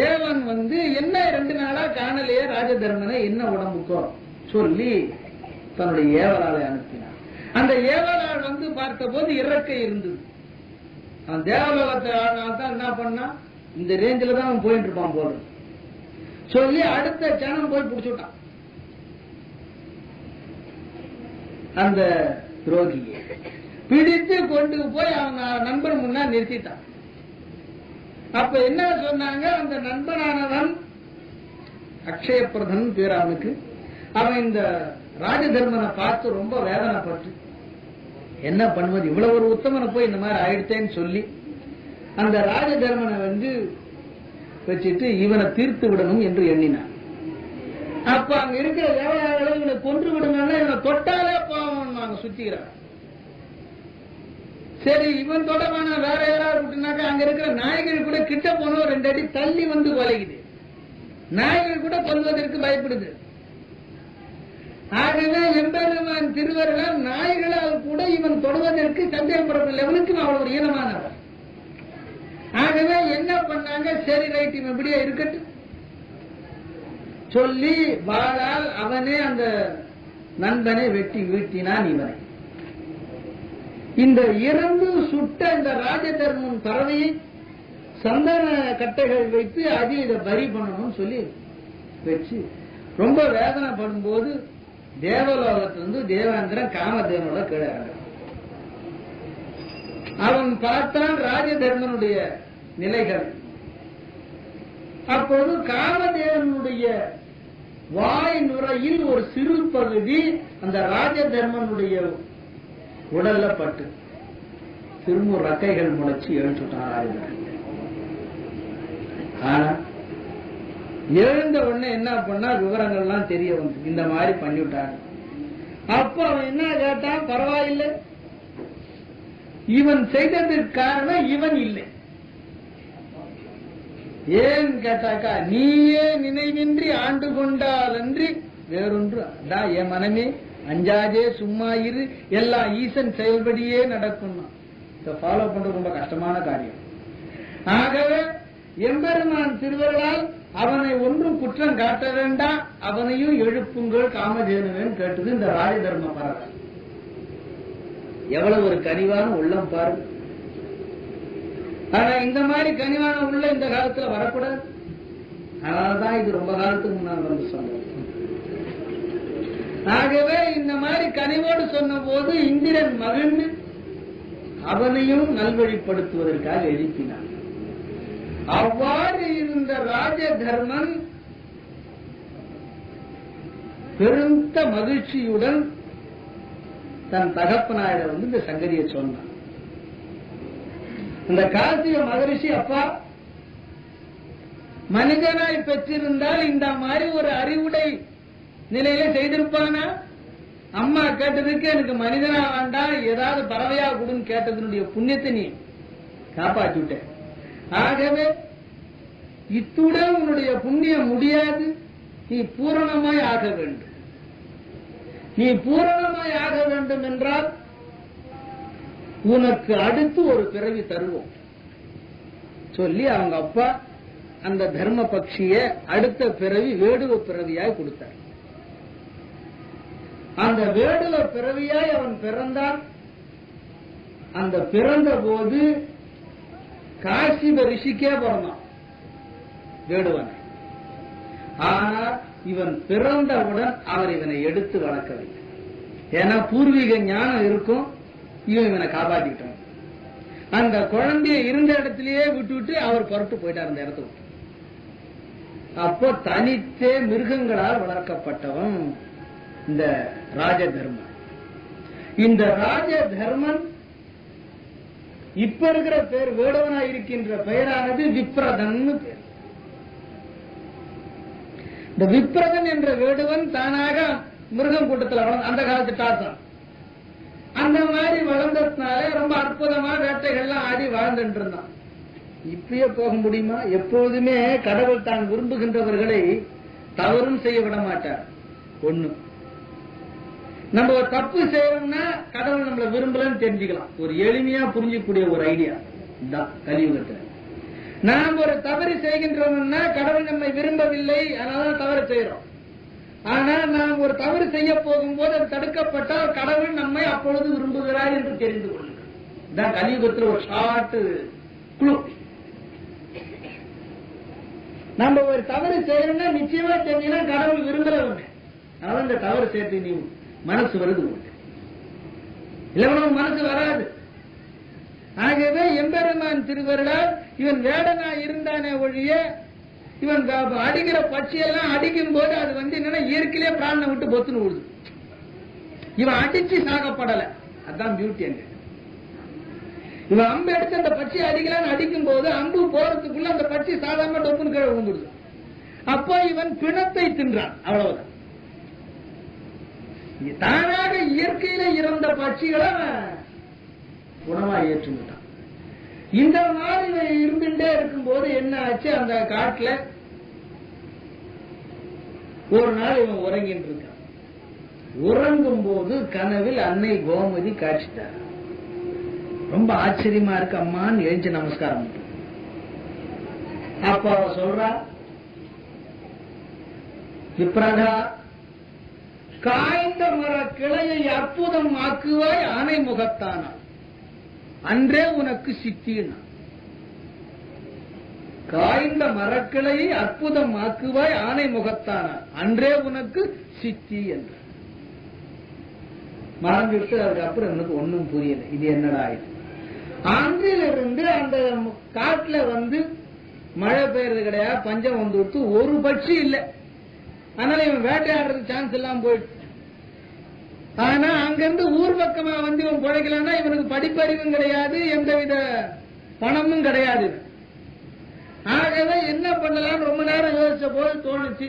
தேவன் என்ன 2 நாளா காணலையே ராஜதர்மனை, என்ன உடம்புக்கோ சொல்லி தன்னுடைய ஏவலாளை அனுப்பினார். அந்த ஏவலாள் பார்த்த போது இறக்கை இருந்தது. அந்த தேவலோகத்தை தான் என்ன பண்ணா, இந்த ரேஞ்சில தான் அவன் போயிட்டு இருப்பான் போல சொல்லி அடுத்த ஜனம் போய் பிடிச்சுட்டான். அந்த துரோகியை பிடித்து கொண்டு போய் அவன் நண்பன் முன்னா நிறுத்திட்டான். அப்ப என்ன சொன்னாங்க, அந்த நண்பனானவன் அக்ஷயப்பிரதன் பேர் அவனுக்கு. அவன் இந்த ராஜதர்மனை பார்த்து ரொம்ப வேதனைப்பட்டு என்ன பண்ணுவது, இவ்வளவு ஒரு உத்தமனை போய் இந்த மாதிரி ஆயிடுத்தேன்னு சொல்லி அந்த ராஜதர்மனை வச்சுட்டு இவனை தீர்த்து விடணும் என்று எண்ணினான். அப்ப அங்க இருக்கிற தேவயாகளை இவனை கொன்று விடுங்கன்னா இவனை தொட்டாலே பாவம் நாங்க சுத்திக்கிறான். சரி, இவன் தொடமான வேற யாராவது விட்டுனாக்கா அங்க இருக்கிற நாய்கள் கூட கிட்ட போனோம் 2 அடி தள்ளி வந்து கொலைக்குது. நாய்கள் கூட கொல்வதற்கு பயப்படுது. ஆகவே எம்பெருமான் திருவருளால் நாய்களால் கூட இவன் தொடுவதற்கு சந்தேகப்படுற லெவலுக்கு அவள் ஒரு ஈனமானவர். ஆகவே என்ன பண்ணாங்க, சரி ரைட் இவன் இப்படியே இருக்கட்டும் சொல்லி வாளால் அவனே அந்த நண்பனை வெட்டி வீழ்த்தினான் இவனை. இந்த இறந்து சுட்ட இந்த ராஜதர்மன் பறவையை சந்தன கட்டைகள் வைத்து அது இதை பரி பண்ணணும்னு சொல்லி வச்சு ரொம்ப வேதனைப்படும் போது தேவலோகத்திலிருந்து தேவேந்திரன் காமதேவனோட கீழே அவன் பார்த்தான் ராஜதர்மனுடைய நிலைகள். அப்போது காமதேவனுடைய வாய் நுரையில் ஒரு சிறு பகுதி அந்த ராஜதர்மனுடைய உடல்ல பட்டு திரும்ப ரக்கைகள் முளைச்சு எழுந்துட்டான். ஆனா எழுந்த உடனே என்ன பண்ணா விவரங்கள்லாம் தெரிய வந்து இந்த மாதிரி பண்ணிவிட்டாங்க. அப்ப அவன் என்ன கேட்டான், பரவாயில்லை இவன் செய்ததற்கு காரணம் இவன் இல்லை. ஏன் கேட்டாக்கா, நீயே நினைவின்றி ஆண்டு கொண்டால் அன்றி வேறொன்று அதான் என் மனமே அஞ்சாதே சும்மா இரு, எல்லாம் ஈசன் செயல்படியே நடக்கும். இதை ஃபாலோ பண்றது ரொம்ப கஷ்டமான காரியம். ஆகவே எம்பெருமான் திருவருளால் அவனை ஒன்றும் குற்றம் காட்ட வேண்டாம், அவனையும் எழுப்புங்கள் காமதேனுவேன் கேட்டது இந்த ராஜதர்ம பறவை. எவ்வளவு ஒரு கனிவான உள்ளம் பாரு. ஆனா இந்த மாதிரி கனிவான உள்ள இந்த காலத்துல வரக்கூடாது. அதனாலதான் இது ரொம்ப காலத்துக்கு முன்னால் வந்து சொன்னது. ஆகவே இந்த மாதிரி கனிவோடு சொன்ன போது இந்திரன் மகிழ்ந்து அவனையும் நல்வழிப்படுத்துவதற்காக எழுப்பினான். அவ்வாறு இருந்த ராஜதர்மன் பெருந்த மகிழ்ச்சியுடன் தன் தகப்பனாயிரம் இந்த சங்கதியை சொன்னான். இந்த கார்த்திக மகரிஷி, அப்பா மனிதனாய் பெற்றிருந்தால் இந்த மாதிரி ஒரு அறிவுடை நிலையில செய்திருப்பானா? அம்மா கேட்டதுக்கு எனக்கு மனிதனா வேண்டாம் ஏதாவது பறவையா கொடுன்னு கேட்டதனுடைய புண்ணியத்தை நீ காப்பாற்றி விட்ட. ஆகவே இத்துடன் உன்னுடைய புண்ணியம் முடியாது, நீ பூரணமாய் ஆக வேண்டும். நீ பூரணமாய் ஆக வேண்டும் என்றால் உனக்கு அடுத்து ஒரு பிறவி தருவோம் சொல்லி அவங்க அப்பா அந்த தர்ம பக்ஷிய அடுத்த பிறவி வேடுவ பிறவியாய் கொடுத்தார். அந்த வேடுவ பிறவியாய் அவன் பிறந்தான். அந்த பிறந்த போது காசிப ரிஷிக்கே பிறந்தான் வேடுவன். ஆனா இவன் பிறந்தவுடன் அவர் இவனை எடுத்து வளர்க்கவில்லை. ஏன்னா பூர்வீக ஞானம் இருக்கும், இவனை காப்பாற்றிக்கிட்டான். அந்த குழந்தைய இருந்த இடத்திலேயே விட்டு அவர் புறட்டு போயிட்டார் அந்த இடத்துல. அப்போ தனித்தே மிருகங்களால் வளர்க்கப்பட்டவன் இந்த ராஜதர்மன். இந்த ராஜதர்மன் இப்ப இருக்கிற பேர் வேடவனா இருக்கின்ற பெயரானது விப்ரதன் பேர். இந்த விப்ரதன் என்ற வேடுவன் தானாக மிருகம் கூட்டத்தில் வளர்ந்த அந்த காலத்து டாசான். அந்த மாதிரி வளர்ந்ததுனால ரொம்ப அற்புதமா வேட்டைகள்லாம் ஆடி வாழ்ந்துட்டு இருந்தான். இப்பயே போக முடியுமா? எப்போதுமே கடவுள் தான் விரும்புகின்றவர்களை தவறும் செய்ய விட மாட்டார். ஒண்ணு, நம்ம ஒரு தப்பு செய்யறோம்னா கடவுள் நம்மளை விரும்பலன்னு தெரிஞ்சுக்கலாம். ஒரு எளிமையா புரிஞ்சக்கூடிய ஒரு ஐடியா தான் கலியுகத்துல. நாம் ஒரு தவறு செய்கின்றோம்னா கடவுள் நம்மை விரும்பவில்லை, அதனால தவறு செய்யறோம். ஆனா நாம் ஒரு தவறு செய்ய போகும்போது அது தடுக்கப்பட்டால் கடவுள் நம்மை அப்பொழுது விரும்புகிறார் என்று தெரிந்து கொள்ளுங்கள். இதான் கலியுகத்தில் ஒரு ஷார்ட் குழு. நம்ம ஒரு தவறு செய்யணும்னா நிச்சயமா தெரிஞ்சுன்னா கடவுள் விரும்புறவங்க, அதனால இந்த தவறு செய்யறது நீ மனசு வருது உண்டு. இல்லவன மனசு வராது. ஆகவே எம்பெருமான் திருவருளால் இவன் வேடனா இருந்தானே ஒழிய இவன் அடிக்கிற பட்சியெல்லாம் அடிக்கும் போது அது என்னன்னா இயற்கையிலே பிராணனை விட்டு பொத்துன்னு விடுது. இவன் அடிச்சு சாகப்படல. அதுதான் பியூட்டி. அங்க இவன் அம்பு எடுத்து அந்த பட்சி அடிக்கலான்னு அடிக்கும் போது அம்பு போறதுக்குள்ள அந்த பட்சி சாதாரண டொப்புன்னு கீழே விழுந்துடுது. அப்போ இவன் பிணத்தை தின்றான். அவ்வளவுதான். தானாக இயற்கையில இறந்த பட்சிகளை உணவா ஏற்றுட்டான். இந்த மாதிரி இருந்துட்டே இருக்கும் போது என்ன ஆச்சு, அந்த காட்டுல ஒரு நாள் இவன் உறங்கிட்டு இருக்கான். உறங்கும் போது கனவில் அன்னை கோமதி காட்சிட்டார். ரொம்ப ஆச்சரியமா இருக்கு. அம்மான்னு எழுந்து நமஸ்காரம். அப்ப அவ சொல்றா, விப்ரதா, காய்ந்த மர கிளையை அற்புதம் ஆக்குவாய் ஆனை முகத்தானா, அன்றே உனக்கு சித்தினா. காய்ந்த மரக்கிளையை அற்புதம் ஆக்குவாய் ஆனை முகத்தானா, அன்றே உனக்கு சித்தி என்ற மறந்துட்டு அதுக்கப்புறம் எனக்கு ஒன்னும் புரியல. இது என்னடா இது? அன்றிலிருந்து அந்த காட்டுல மழை பெய்யறது கிடையாது, பஞ்சம் வந்துட்டு ஒரு பட்சி இல்லை. அதனால இவன் வேட்டையாடுறதுக்கு சான்ஸ் எல்லாம் போயிட்டு. ஆனா அங்கிருந்து ஊர் பக்கமா இவன் பிழைக்கலன்னா இவனுக்கு படிப்பறிவும் கிடையாது, எந்தவித பணமும் கிடையாது. ஆகவே என்ன பண்ணலாம்னு ரொம்ப நேரம் யோசிச்ச போது தோணுச்சு,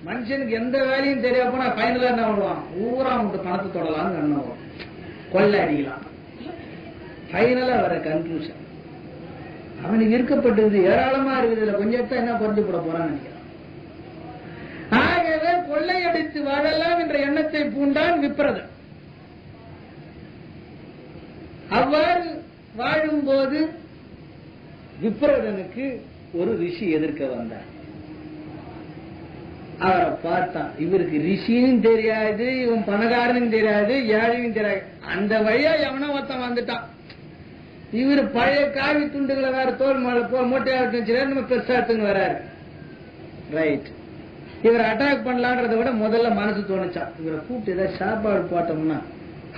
மனுஷனுக்கு எந்த வேலையும் தெரியாம போனா பைனலா என்ன பண்ணுவான், ஊரா விட்டு பணத்தை தொடலாம்னு எண்ணம், கொள்ளை அடிக்கலாம். பைனலா வர கன்க்ளூஷன் அவனுக்கு இருக்கப்பட்டது ஏராளமா இருக்குது, கொஞ்சம் என்ன குறைஞ்சு போட போறான்னு நினைக்கிறான். ஆகவே கொள்ளையடித்து வாழலாம் என்ற எண்ணத்தை பூண்டான் விப்ரதன். அவ்வாறு வாழும்போது விப்ரதனுக்கு ஒரு ரிஷி எதிர்க்க வந்தார். அவரை பார்த்தான். இவருக்கு ரிஷியும் தெரியாது, இவன் பணக்காரனும் தெரியாது, ஏழையும் தெரியாது. அந்த வழியா எவனோ ஒருத்தன் வந்துட்டான். இவரு பழைய காவி துண்டுகளை வேற தோல் மூட்டையா நம்ம பெருசா எடுத்துன்னு வர்றாரு. ரைட், இவரை அட்டாக் பண்ணலான்றத விட முதல்ல மனசு தோணுச்சான், இவரை கூப்பிட்டு ஏதாவது சாப்பாடு போட்டோம்னா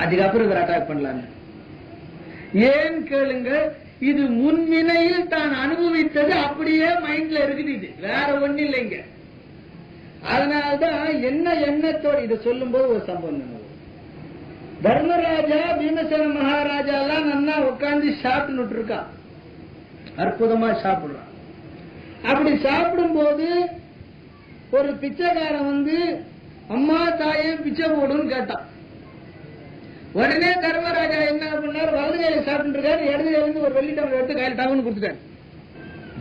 அதுக்கப்புறம் இவரை அட்டாக் பண்ணலான்னு. ஏன் கேளுங்க, இது முன்வினையில் தான் அனுபவித்தது அப்படியே மைண்ட்ல இருக்குது. இது வேற ஒண்ணு இல்லைங்க. அதனால்தான் என்ன எண்ணத்தோடு இதை சொல்லும் போது ஒரு சம்பவம், தர்மராஜா பீமசேன மகாராஜா எல்லாம் நல்லா உட்காந்து சாப்பிட்டு இருக்கான், அற்புதமா சாப்பிடுறான். அப்படி சாப்பிடும் போது ஒரு பிச்சைக்காரன் அம்மா தாயே பிச்சை போடுன்னு கேட்டான். உடனே தர்மராஜா என்ன பண்ணார், வலது கையில சாப்பிட்டு இருக்காரு, இடது கையில ஒரு வெள்ளி டம்ளர் எடுத்து கையில் டவுன் கொடுத்துட்டாரு.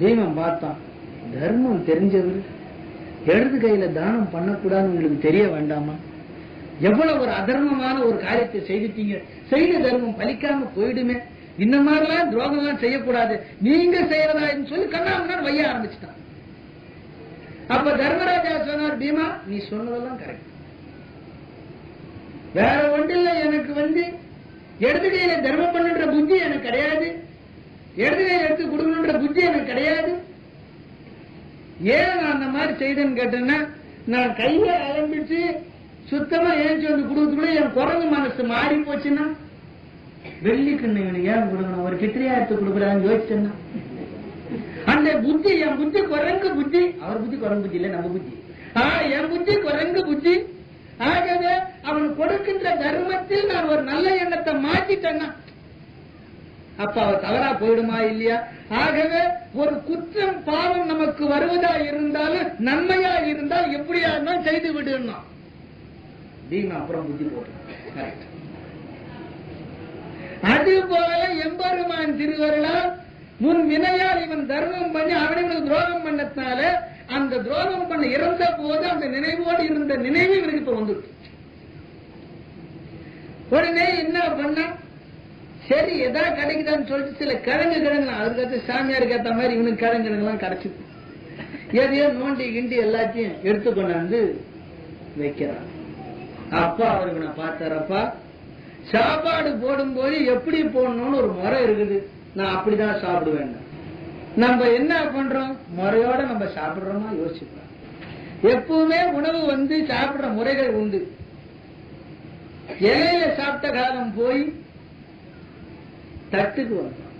தெய்வம் பார்த்தான், தர்மம் தெரிஞ்சவர் இடது கையில தானம் பண்ணக்கூடாதுன்னு உங்களுக்கு தெரிய வேண்டாமா? எவ்வளவு ஒரு அதர்மமான ஒரு காரியத்தை செய்துட்டீங்க, செய்த தர்மம் பலிக்காம போயிடுமே, இந்த மாதிரிலாம் துரோகம் எல்லாம் செய்யக்கூடாது, நீங்க செய்யறதா சொல்லி கண்ணாமண்ணா வைய ஆரம்பிச்சுட்டான். அப்ப தர்மராஜா சொன்னார், பீமா நீ சொன்னதெல்லாம் கரெக்ட், வேற ஒன்றில்ல, எனக்கு இடது கையில தர்மம் பண்ணுன்ற புத்தி எனக்கு கிடையாது, இடது கையில எடுத்து கொடுக்கணுன்ற புத்தி எனக்கு கிடையாது. ஏன் நான் அந்த மாதிரி செய்தேன்னு கேட்டேன்னா, நான் கைய ஆரம்பிச்சு சுத்தமா ஏஞ்சி கொடுக்கறதுக்குள்ள என் குரங்கு மனசு மாறி போச்சுன்னா, வெள்ளிக்கிண்ணு ஏன் கொடுக்கணும், ஒரு கித்திரியா எடுத்து கொடுக்குறான்னு யோசிச்சேன்னா, அந்த புத்தி என் புத்தி குரங்கு புத்தி, அவர் புத்தி குரங்கு புத்தி இல்ல, நம்ம புத்தி, என் புத்தி குரங்கு புத்தி. ஆகவே அவன் கொடுக்கின்ற தர்மத்தில் நான் ஒரு நல்ல எண்ணத்தை மாற்றிட்டேன்னா அப்ப அவர் தவறா போயிடுமா இல்லையா? ஆகவே ஒரு குற்றம் பாவம் நமக்கு வருவதா இருந்தாலும் நன்மையா இருந்தால் எப்படியா இருந்தாலும் செய்து விடணும். அப்புறம் புத்தி போட்டு அது போல எம்பெருமான் திருவருளால் முன் வினையால் இவன் தர்மம் பண்ணி அவனுக்கு துரோகம் பண்ணதுனால அந்த துரோகம் பண்ண இறந்த போது அந்த நினைவோடு இருந்த நினைவு இவனுக்கு இப்ப வந்துட்டு. உடனே என்ன பண்ண, சரி எதா கிடைக்குதான்னு சொல்லிட்டு சில கிழங்கு அதுக்கு சாமியாருக்கு ஏற்ற மாதிரி இவனுக்கு கிழங்குலாம் கிடைச்சிது. எதையோ நோண்டி கிண்டி எல்லாத்தையும் எடுத்து கொண்டாந்து வைக்கிறான். அப்பா அவருக்கு நான் பார்த்தாரப்பா, சாப்பாடு போடும் போது எப்படி போடணும்னு ஒரு முறை இருக்குது, நான் அப்படிதான் சாப்பிடுவேன். நம்ம என்ன பண்றோம், முறையோட நம்ம சாப்பிடுறோமா யோசிச்சுக்கலாம். எப்பவுமே உணவு சாப்பிடுற முறைகள் உண்டு. இலையில சாப்பிட்ட காலம் போய் தட்டுக்கு வந்தோம்.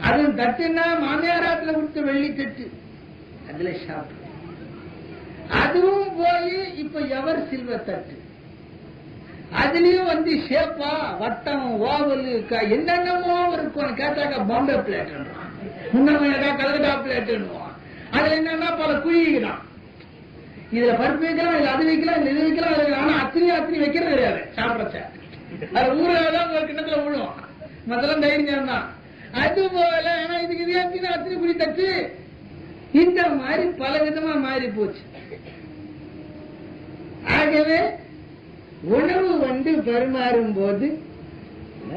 அது தட்டுன்னா மாமியாராத்துல விட்டு வெள்ளி தட்டு, அதுல சாப்பிடு. அதுவும் போய் இப்ப எவர் சில்வர் தட்டு, அதுலயும் வந்து ஷேப்பா வட்டம் ஓவல் என்னென்னமோ இருக்கும். கேட்டாக்கா பாம்பே பிளேட், கல்கட்டா பிளேட், அதுல என்னன்னா பல குழிதான். இதுல பருப்பு வைக்கலாம், இதுல அது வைக்கலாம், இதுல இது வைக்கலாம். ஆனா அத்தனை வைக்கிறது கிடையாது. சாப்பிடச்ச அது ஊரெல்லாம் ஒரு கிண்ணத்துல விழும், மத்தெல்லாம் தைரியம் தான். அது போல ஆனா இதுக்கு இது அத்தனை குழி தட்டு. இந்த மாதிரி பல விதமா மாறி போச்சு. ஆகவே உணவு வந்து பரிமாறும் போது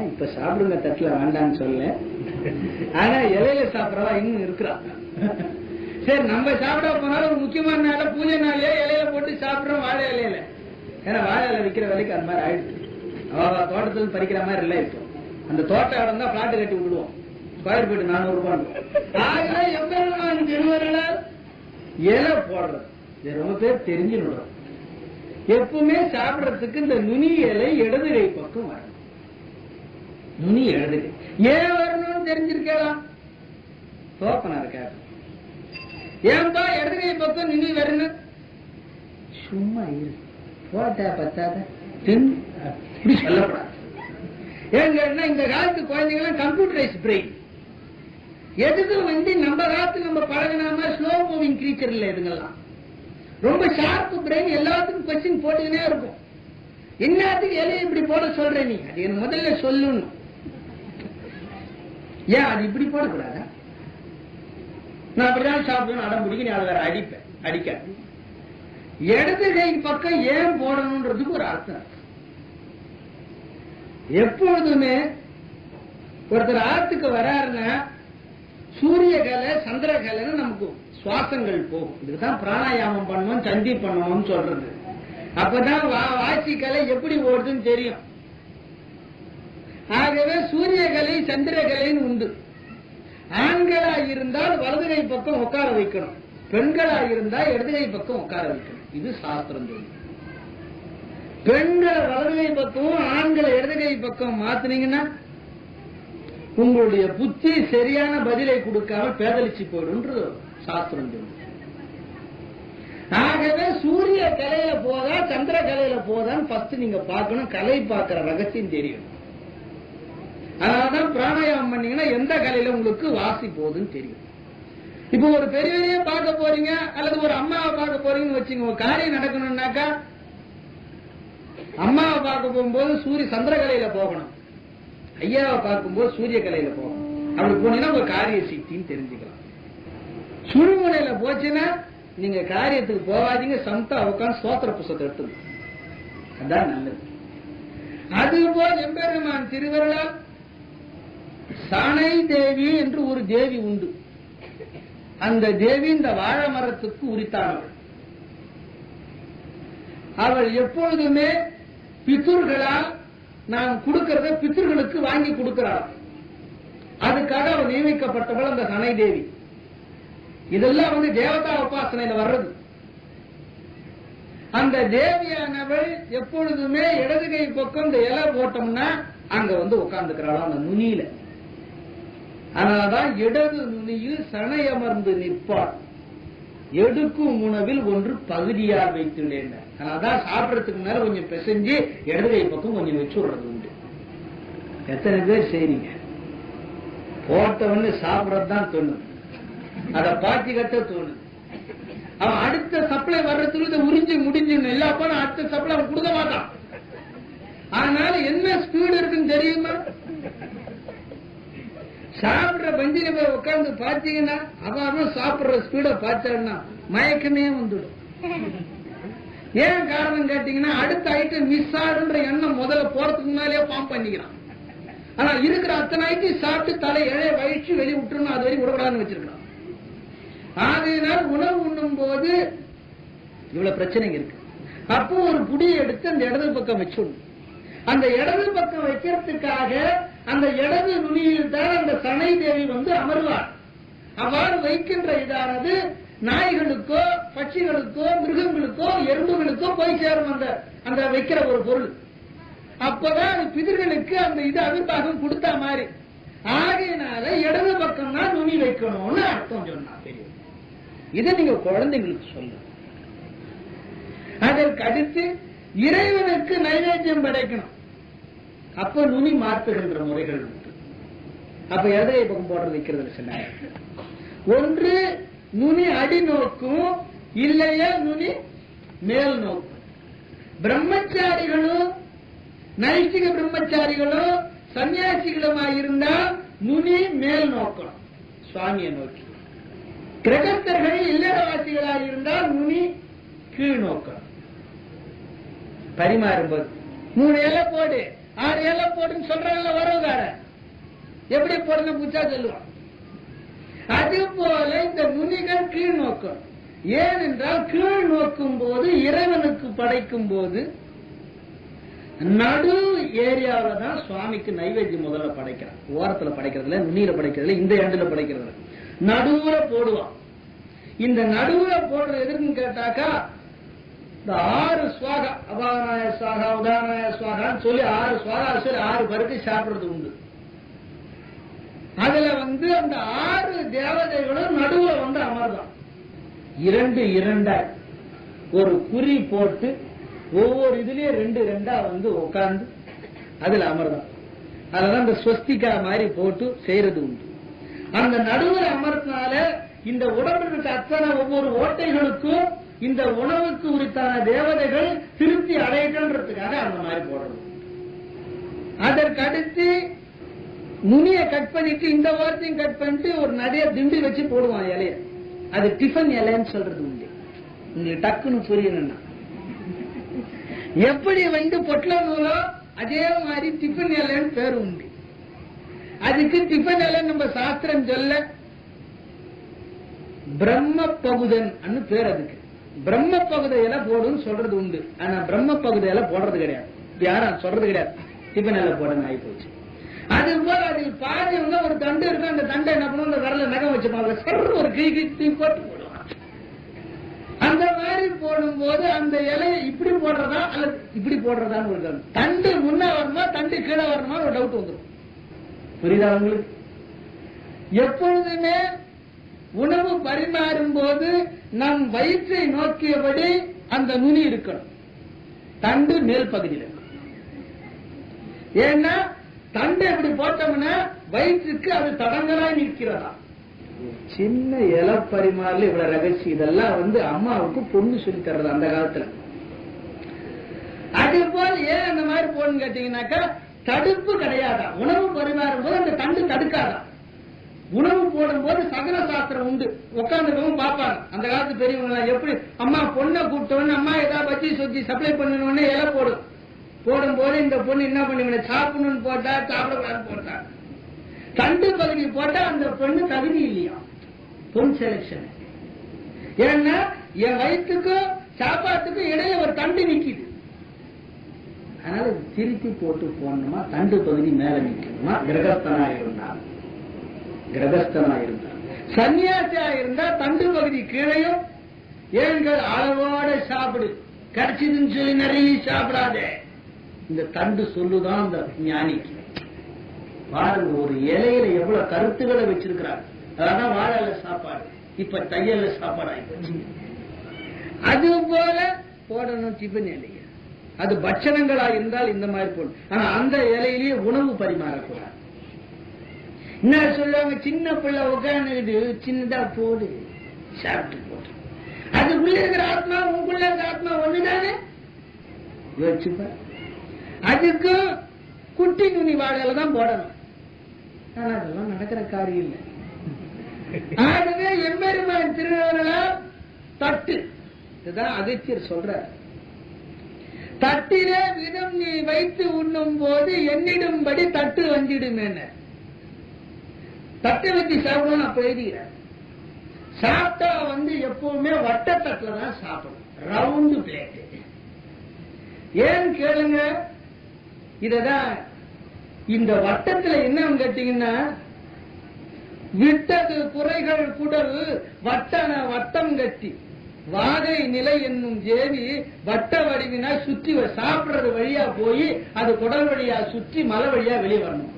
இப்ப சாப்பிடுங்க தட்டுல வேண்டான்னு சொல்ல, ஆனா இலையில சாப்பிடறதா இன்னும் இருக்கிறான். சரி, நம்ம சாப்பிட போனாலும் ஒரு முக்கியமான நாள பூஜை நாளே இலையில போட்டு சாப்பிடுறோம், வாழை இலையில. ஏன்னா வாழை இலை விற்கிற வேலைக்கு அது மாதிரி ஆயிடுச்சு. தோட்டத்தில் பறிக்கிற மாதிரி இல்லை. இப்போ அந்த தோட்டம் இடம் தான் பிளாட்டு கட்டி விடுவோம், ஸ்கொயர் ஃபீட் 400 ரூபாய். எவ்வளவு திருவருளால் இலை போடுறது இது ரொம்ப பேர் தெரிஞ்சுடுறோம். எப்பவுமே சாப்பிடறதுக்கு இந்த நுனி இலை இடது கை பக்கம் வரணும். நுனி இடது கை ஏன் வரணும்னு தெரிஞ்சிருக்கலாம். தோப்பனா இருக்காரு, ஏன்பா இடது கை பக்கம் நுனி வரணும்? சும்மா இரு, போட்டா பத்தாத இப்படி சொல்லப்படாது. ஏன்னா இந்த காலத்து குழந்தைங்களாம் கம்ப்யூட்டரைஸ் பிரெயின். எதுக்கும் வந்து நம்ம காலத்து நம்ம பழகினாம ஸ்லோ மூவிங் கிரீச்சர் இல்ல. இதுங்கெல்லாம் ரொம்ப ஷார்ப் பிரெயின், எல்லாத்துக்கும் கொஸ்டின் போட்டுக்கினே இருக்கும். என்னத்துக்கு எலையை இப்படி போட சொல்ற நீ? அது எனக்கு முதல்ல சொல்லணும். ஏன் அது இப்படி போடக்கூடாதா? நான் அப்படிதான் சாப்பிடணும் அடம் பிடிக்க, நீ அதை வேற அடிப்பேன், அடிக்காது. இடது கை பக்கம் ஏன் போடணும்ன்றதுக்கு ஒரு அர்த்தம். எப்பொழுதுமே ஒருத்தர் ஆத்துக்கு வராருன்னா சூரிய கலை சந்திர கலைன்னு நமக்கு சுவாசங்கள் போகும். இதுதான் பிராணாயாமம் பண்ணணும், சந்தி பண்ணணும்னு சொல்றது. அப்பதான் வாசி கலை எப்படி ஓடுதுன்னு தெரியும். ஆகவே சூரிய கலை சந்திர கலைன்னு உண்டு. ஆண்களா இருந்தால் வலது கை பக்கம் உட்கார வைக்கணும், பெண்களா இருந்தா இடது கை பக்கம் உட்கார வைக்கணும். இது சாஸ்திரம் சொல்லுது. பெண்களை வலது கை பக்கம், ஆண்களை இடது கை பக்கம் மாத்தினீங்கன்னா உங்களுடைய புத்தி சரியான பதிலை கொடுக்காம பேதலிச்சு போயிடும் சாஸ்திரம் சொல்லுது. ஆகவே சூரிய கலையில போதா சந்திர கலையில போதான்னு ஃபர்ஸ்ட் நீங்க பார்க்கணும். கலை பார்க்கிற ரகசியம் தெரியும். அதனாலதான் பிராணாயாமம் பண்ணீங்கன்னா எந்த கலையில உங்களுக்கு வாசி போகுதுன்னு தெரியும். இப்ப ஒரு பெரியவரையே பார்க்க போறீங்க அல்லது ஒரு அம்மாவை பார்க்க போறீங்கன்னு வச்சுங்க. ஒரு காரியம் நடக்கணும்னாக்கா அம்மாவை பார்க்க போகும்போது சூரிய சந்திர கலையில போகணும், ஐயாவை பார்க்கும்போது சூரிய கலையில போகணும். அப்படி போனீங்கன்னா உங்க காரிய சித்தின்னு தெரிஞ்சுக்கலாம். சுழுமுனையில போச்சுன்னா நீங்க காரியத்துக்கு போகாதீங்க, சமத்தா உட்காந்து சோத்திர புஸ்தத்தை எடுத்துங்க, அதான் நல்லது. அதுபோல் எம்பெருமான் திருவருளால் சனை தேவி என்று ஒரு தேவி உண்டு. அந்த தேவி இந்த வாழை மரத்துக்கு உரித்தானவள். அவள் எப்பொழுதுமே பித்ருகளால் நாம் கொடுக்கிறத பித்ருகளுக்கு வாங்கி கொடுக்கிறாள். அதுக்காக அவள் நியமிக்கப்பட்டவள் அந்த சனை தேவி. இதெல்லாம் வந்து தேவதா உபாசனையில வர்றது. அந்த தேவியானவள் எப்பொழுதுமே இடது கை பக்கம் இந்த இலை போட்டோம்னா அங்க வந்து உட்கார்ந்துக்கிறாள் அந்த நுனியில. அதனால்தான் இடது நுனியில் சனை அமர்ந்து நிற்பாள், எடுக்கும் உணவில் ஒன்று பகுதியால் வைத்துள்ளேன். அதனால்தான் சாப்பிடறதுக்கு முன்னால கொஞ்சம் பிசைஞ்சு இடது கை பக்கம் கொஞ்சம் வச்சு விடுறது உண்டு. எத்தனை பேர் செய்றீங்க? போட்டவன்னு சாப்பிடறதுதான் தோணுது, அதை பாத்தி கட்ட தோணுது. அவன் அடுத்த சப்ளை வர்றதுக்கு இதை உறிஞ்சி முடிஞ்சு எல்லா பணம் அடுத்த சப்ளை அவன் கொடுக்க மாட்டான். அதனால என்ன ஸ்பீடு இருக்குன்னு தெரியுமா? சாப்பிடுற பஞ்சில போய் உட்கார்ந்து பாத்தீங்கன்னா அவன் சாப்பிடுற ஸ்பீட பார்த்தான்னா மயக்கமே வந்துடும். ஏன் காரணம் கேட்டீங்கன்னா அடுத்த ஐட்டம் மிஸ் ஆகுன்ற எண்ணம் முதல்ல போறதுக்கு முன்னாலே பாம் பண்ணிக்கிறான். ஆனா இருக்கிற அத்தனை ஐட்டம் சாப்பிட்டு தலை இழைய வயிற்று வெளியே விட்டுருணும், அது வரைக்கும் விடக்கூடாதுன்னு வச்சிருக்கான். ஆகையினால் உணவு உண்ணும் போது இவ்வளவு பிரச்சனைங்க இருக்கு. அப்போ ஒரு புடியை எடுத்து அந்த இடது பக்கம் வச்சுடணும். அந்த இடது பக்கம் வைக்கிறதுக்காக அந்த இடது நுனியில் தான் அந்த சனை தேவி வந்து அமர்வார். அவ்வாறு வைக்கின்ற இதானது நாய்களுக்கோ பட்சிகளுக்கோ மிருகங்களுக்கோ எறும்புகளுக்கோ போய் சேரும் அந்த வைக்கிற ஒரு பொருள். அப்பதான் அது பிதர்களுக்கு அந்த இது அவிர்வாகம் கொடுத்த மாதிரி. ஆகையினால இடது பக்கம் தான் நுனி வைக்கணும்னு அர்த்தம் சொன்னா பெரிய. இதை நீங்க குழந்தைங்களுக்கு சொல்லணும். அதற்கு அடுத்து இறைவனுக்கு நைவேத்தியம் படைக்கணும். அப்ப நுனி மாற்றுகின்ற முறைகள் உண்டு. அப்ப இடது பக்கம் போடுறது வைக்கிறது சொன்னாங்க. ஒன்று நுனி அடி நோக்கும், இல்லையா நுனி மேல் நோக்கும். பிரம்மச்சாரிகளும் நைஷ்டிக பிரம்மச்சாரிகளும் சன்னியாசிகளுமாயிருந்தா நுனி மேல் நோக்கணும், சுவாமியை நோக்கி. கிரகஸ்தர்கள் இல்லறவாசிகளாக இருந்தால் நுனி கீழ் நோக்கணும். பரிமாறும்போது 3 இலை போடு 6 இலை போடுன்னு சொல்றாங்கல்ல வரவுகார, எப்படி போடணும் புச்சா சொல்லுவான். அது போல இந்த நுனிகள் கீழ் நோக்கணும். ஏனென்றால் கீழ் நோக்கும் போது இறைவனுக்கு படைக்கும் போது நடு ஏரியாவில தான் சுவாமிக்கு நைவேத்தியம் முதல்ல படைக்கிறான். ஓரத்துல படைக்கிறதுல, நுனியில படைக்கிறதுல, இந்த எண்டுல படைக்கிறதுல நடுவுல போடுவான். இந்த நடுவுல போடுறது எதுக்குன்னு கேட்டாக்கா, இந்த 6 சுவாகா, அபானாய சுவாகா, உதானாய சுவாகான்னு சொல்லி 6 சுவாகா சொல்லி 6 பேருக்கு சாப்பிடுறது உண்டு. அதுல அந்த 6 தேவதைகளும் நடுவுல அமர்தான். 2 2 ஒரு குறி போட்டு ஒவ்வொரு இதுலயே 2 2 உட்கார்ந்து அதுல அமர்தான். அதெல்லாம் இந்த ஸ்வஸ்திகா மாதிரி போட்டு செய்யறது உண்டு. அந்த நடுவில் அமர்த்தினால இந்த உடம்பில் இருக்க அத்தனை ஒவ்வொரு ஓட்டைகளுக்கும் இந்த உணவுக்கு உரித்தான தேவதைகள் திருப்தி அடையன்றதுக்காக அந்த மாதிரி போடுறது. அதற்கு அடுத்து நுனியை கட் பண்ணிட்டு இந்த வாரத்தையும் கட் பண்ணிட்டு ஒரு நிறைய திண்டு வச்சு போடுவான் இலைய. அது டிஃபன் இலைன்னு சொல்றது உண்டு. உங்களுக்கு டக்குன்னு புரியணும்னா எப்படி பொட்டல நூலோ அதே மாதிரி டிஃபன் இலைன்னு பேர் உண்டு. அதுக்கு டிஃபன் இலை நம்ம சாஸ்திரம் சொல்ல பிரம்ம பகுதன் பேர். அதுக்கு பிரம்ம பகுத இலை போடுன்னு சொல்றது உண்டு. ஆனா பிரம்ம பகுத இலை போடுறது கிடையாது, யாரும் சொல்றது கிடையாது. டிஃபன் இலை போடணும் ஆகி போச்சு. அது போல அதில் பாதி ஒரு தண்டு இருக்கு. அந்த தண்டை என்ன பண்ணுவோம், அந்த விரல நகம் வச்சுப்பாங்க, ஒரு கீ போட்டு போடுவாங்க. அந்த மாதிரி போடும்போது அந்த இலையை இப்படி போடுறதா அல்லது இப்படி போடுறதான்னு ஒரு தண்டு முன்ன வரணுமா தண்டு கீழே வரணுமா ஒரு டவுட் வந்துடும். புரியுதா உங்களுக்கு? எப்பொழுதுமே உணவு பரிமாறும் போது நம் வயிற்றை நோக்கியபடி அந்த நுனி இருக்கணும், தண்டு மேல் பகுதியில் இருக்கணும். ஏன்னா தண்டு எப்படி போட்டோம்னா வயிற்றுக்கு அது தடங்களாய் நிற்கிறதா. சின்ன இலை பரிமாறல இவ்வளவு ரகசியம். இதெல்லாம் அம்மாவுக்கு பொண்ணு சொல்லி தர்றது அந்த காலத்துல. அது போல் ஏன் அந்த மாதிரி போன்னு கேட்டீங்கன்னாக்கா, தடுப்பு கிடையாதா. உணவு பரிமாறும் போது அந்த தண்டு தடுக்காதா. உணவு போடும் போது சகன சாஸ்திரம் உண்டு. உட்காந்துருக்கவும் பார்ப்பாங்க அந்த காலத்து பெரியவங்க. எப்படி அம்மா பொண்ணை கூப்பிட்டோன்னு அம்மா ஏதாவது பச்சி சொச்சி சப்ளை பண்ணணும்னு இலை போடும் போது இந்த பொண்ணு என்ன பண்ணி சாப்பிடணும்னு போட்டா சாப்பிடக்கூடாதுன்னு போட்டா, தண்டு பகுதி போட்டா அந்த பொண்ணு தகுதி இல்லையா, பொன் செலக்ஷன். ஏன்னா என் வயிற்றுக்கும் சாப்பாட்டுக்கும் இடையே ஒரு தண்டு நிக்குது. அதனால திருத்தி போட்டு போடணுமா, தண்டு பகுதி மேல நிக்கணுமா. கிரகஸ்தனா இருந்தா சன்னியாசியா இருந்தா தண்டு பகுதி கீழையும். ஏங்கள் அளவோட சாப்பிடு, கிடைச்சதுன்னு சொல்லி நிறைய சாப்பிடாதே. இந்த தண்டு சொல்லுதான் அந்த ஞானிக்கு. பாருங்க ஒரு இலையில எவ்வளவு கருத்துக்களை வச்சிருக்கிறாங்க. அதான் வாழல சாப்பாடு, இப்ப தையல்ல சாப்பாடு ஆயிடுச்சு. அது போல போடணும் டிஃபன் இலைய. அது பட்சணங்களா இருந்தால் இந்த மாதிரி போடணும். ஆனா அந்த இலையிலேயே உணவு பரிமாறக்கூடாது. என்ன சொல்லுவாங்க, சின்ன பிள்ளை உட்காந்து சின்னதா போடு சாப்பிட்டு போட்டு. அதுக்குள்ள இருக்கிற ஆத்மா உங்களுக்குள்ள இருக்கிற ஆத்மா ஒண்ணுதானே யோசிச்சுப்ப. அதுக்கு குட்டி நுனி வாழையில தான் போடணும். ஆனா அதெல்லாம் நடக்கிற காரியம் இல்லை. ஆகவே எம்பெருமான் திருநவர்களா தட்டு, இதுதான் அகத்தியர் சொல்ற. தட்டிலே விதம் நீ வைத்து உண்ணும் போது எண்ணிடும்படி தட்டு வந்திடும். என்ன தட்டை வச்சு சாப்பிடணும் அப்ப எழுதுகிற. சாப்பிட்டா எப்பவுமே வட்டத்தட்டுல தான் சாப்பிடும், ரவுண்டு பிளேட். ஏன் கேளுங்க, இததான் இந்த வட்டத்துல என்ன கேட்டீங்கன்னா, விட்டது குறைகள் குடல் வட்டன வட்டம் கட்டி வாகை நிலை என்னும் ஜேவி வட்ட வடிவினா சுற்றி சாப்பிடுறது வழியா போய் அது குடல் வழியா சுற்றி மலை வழியா வெளியே வரணும்.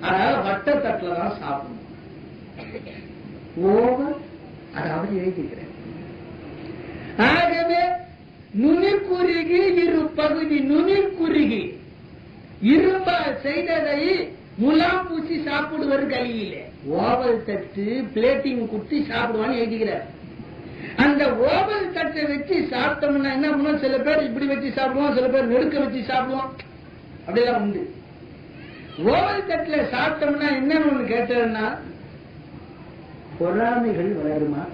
அதனால வட்ட தட்டுல தான் சாப்பிடணும். ஓவர் அதாவது எழுதிக்கிறேன். ஆகவே நுனிக்குறுகி இரு பகுதி நுனிக்குறுகி இரும்பால் செய்ததை முலாம் பூசி சாப்பிடுவது கலியில ஓவல் தட்டு பிளேட்டிங் குத்தி சாப்பிடுவான்னு எழுதிக்கிறார். அந்த ஓவல் தட்டை வச்சு சாப்பிட்டோம்னா என்ன பண்ணுவோம்? சில பேர் இப்படி வச்சு சாப்பிடுவோம், சில பேர் நெருக்க வச்சு சாப்பிடுவோம், அப்படிலாம் உண்டு. ஓவல் தட்டுல சாப்பிட்டோம்னா என்னன்னு ஒண்ணு கேட்டதுன்னா பொறாமைகள் வளருமா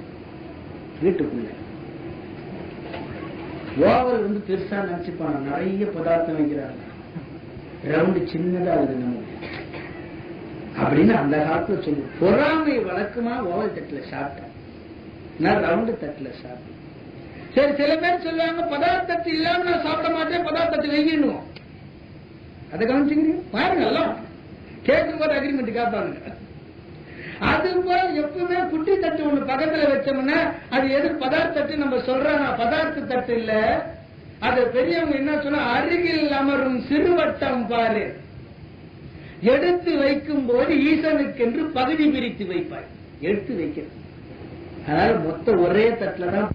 வீட்டுக்குள்ள? ஓவல் பெருசா நினைச்சுப்பாங்க, நிறைய பதார்த்தம் வைக்கிறாங்க, ரவுண்டு சின்னதா இருக்குது நமக்கு அப்படின்னு அந்த காலத்துல சொல்லு. பொறாமை வழக்கமா ஓவல் தட்டுல சாப்பிட்டேன், நான் ரவுண்டு தட்டுல சாப்பிட்டேன். சரி, சில பேர் சொல்லுவாங்க பதார்த்தத்து இல்லாம நான் சாப்பிட மாட்டேன், பதார்த்தத்தை வைக்கணும். அதை கவனிச்சுக்கிறீங்க பாருங்க, எல்லாம் கேட்கும் போது அக்ரிமெண்ட் காப்பாங்க. அதுபோல எப்பவுமே குட்டி தட்டு ஒண்ணு பக்கத்துல வச்சோம்னா அது எது பதார்த்தத்து நம்ம சொல்றோம், பதார்த்த தட்டு இல்ல. அது பெரியவங்க என்ன சொன்னா, அருகில் அமரும் சிறுவட்டம் பாரு, எடுத்து வைக்கும் போது ஈசனுக்கென்று பகுதி பிரித்து வைப்பார். எடுத்து வைக்கிறது, அதனால மொத்தம் ஒரே தட்டுல தான்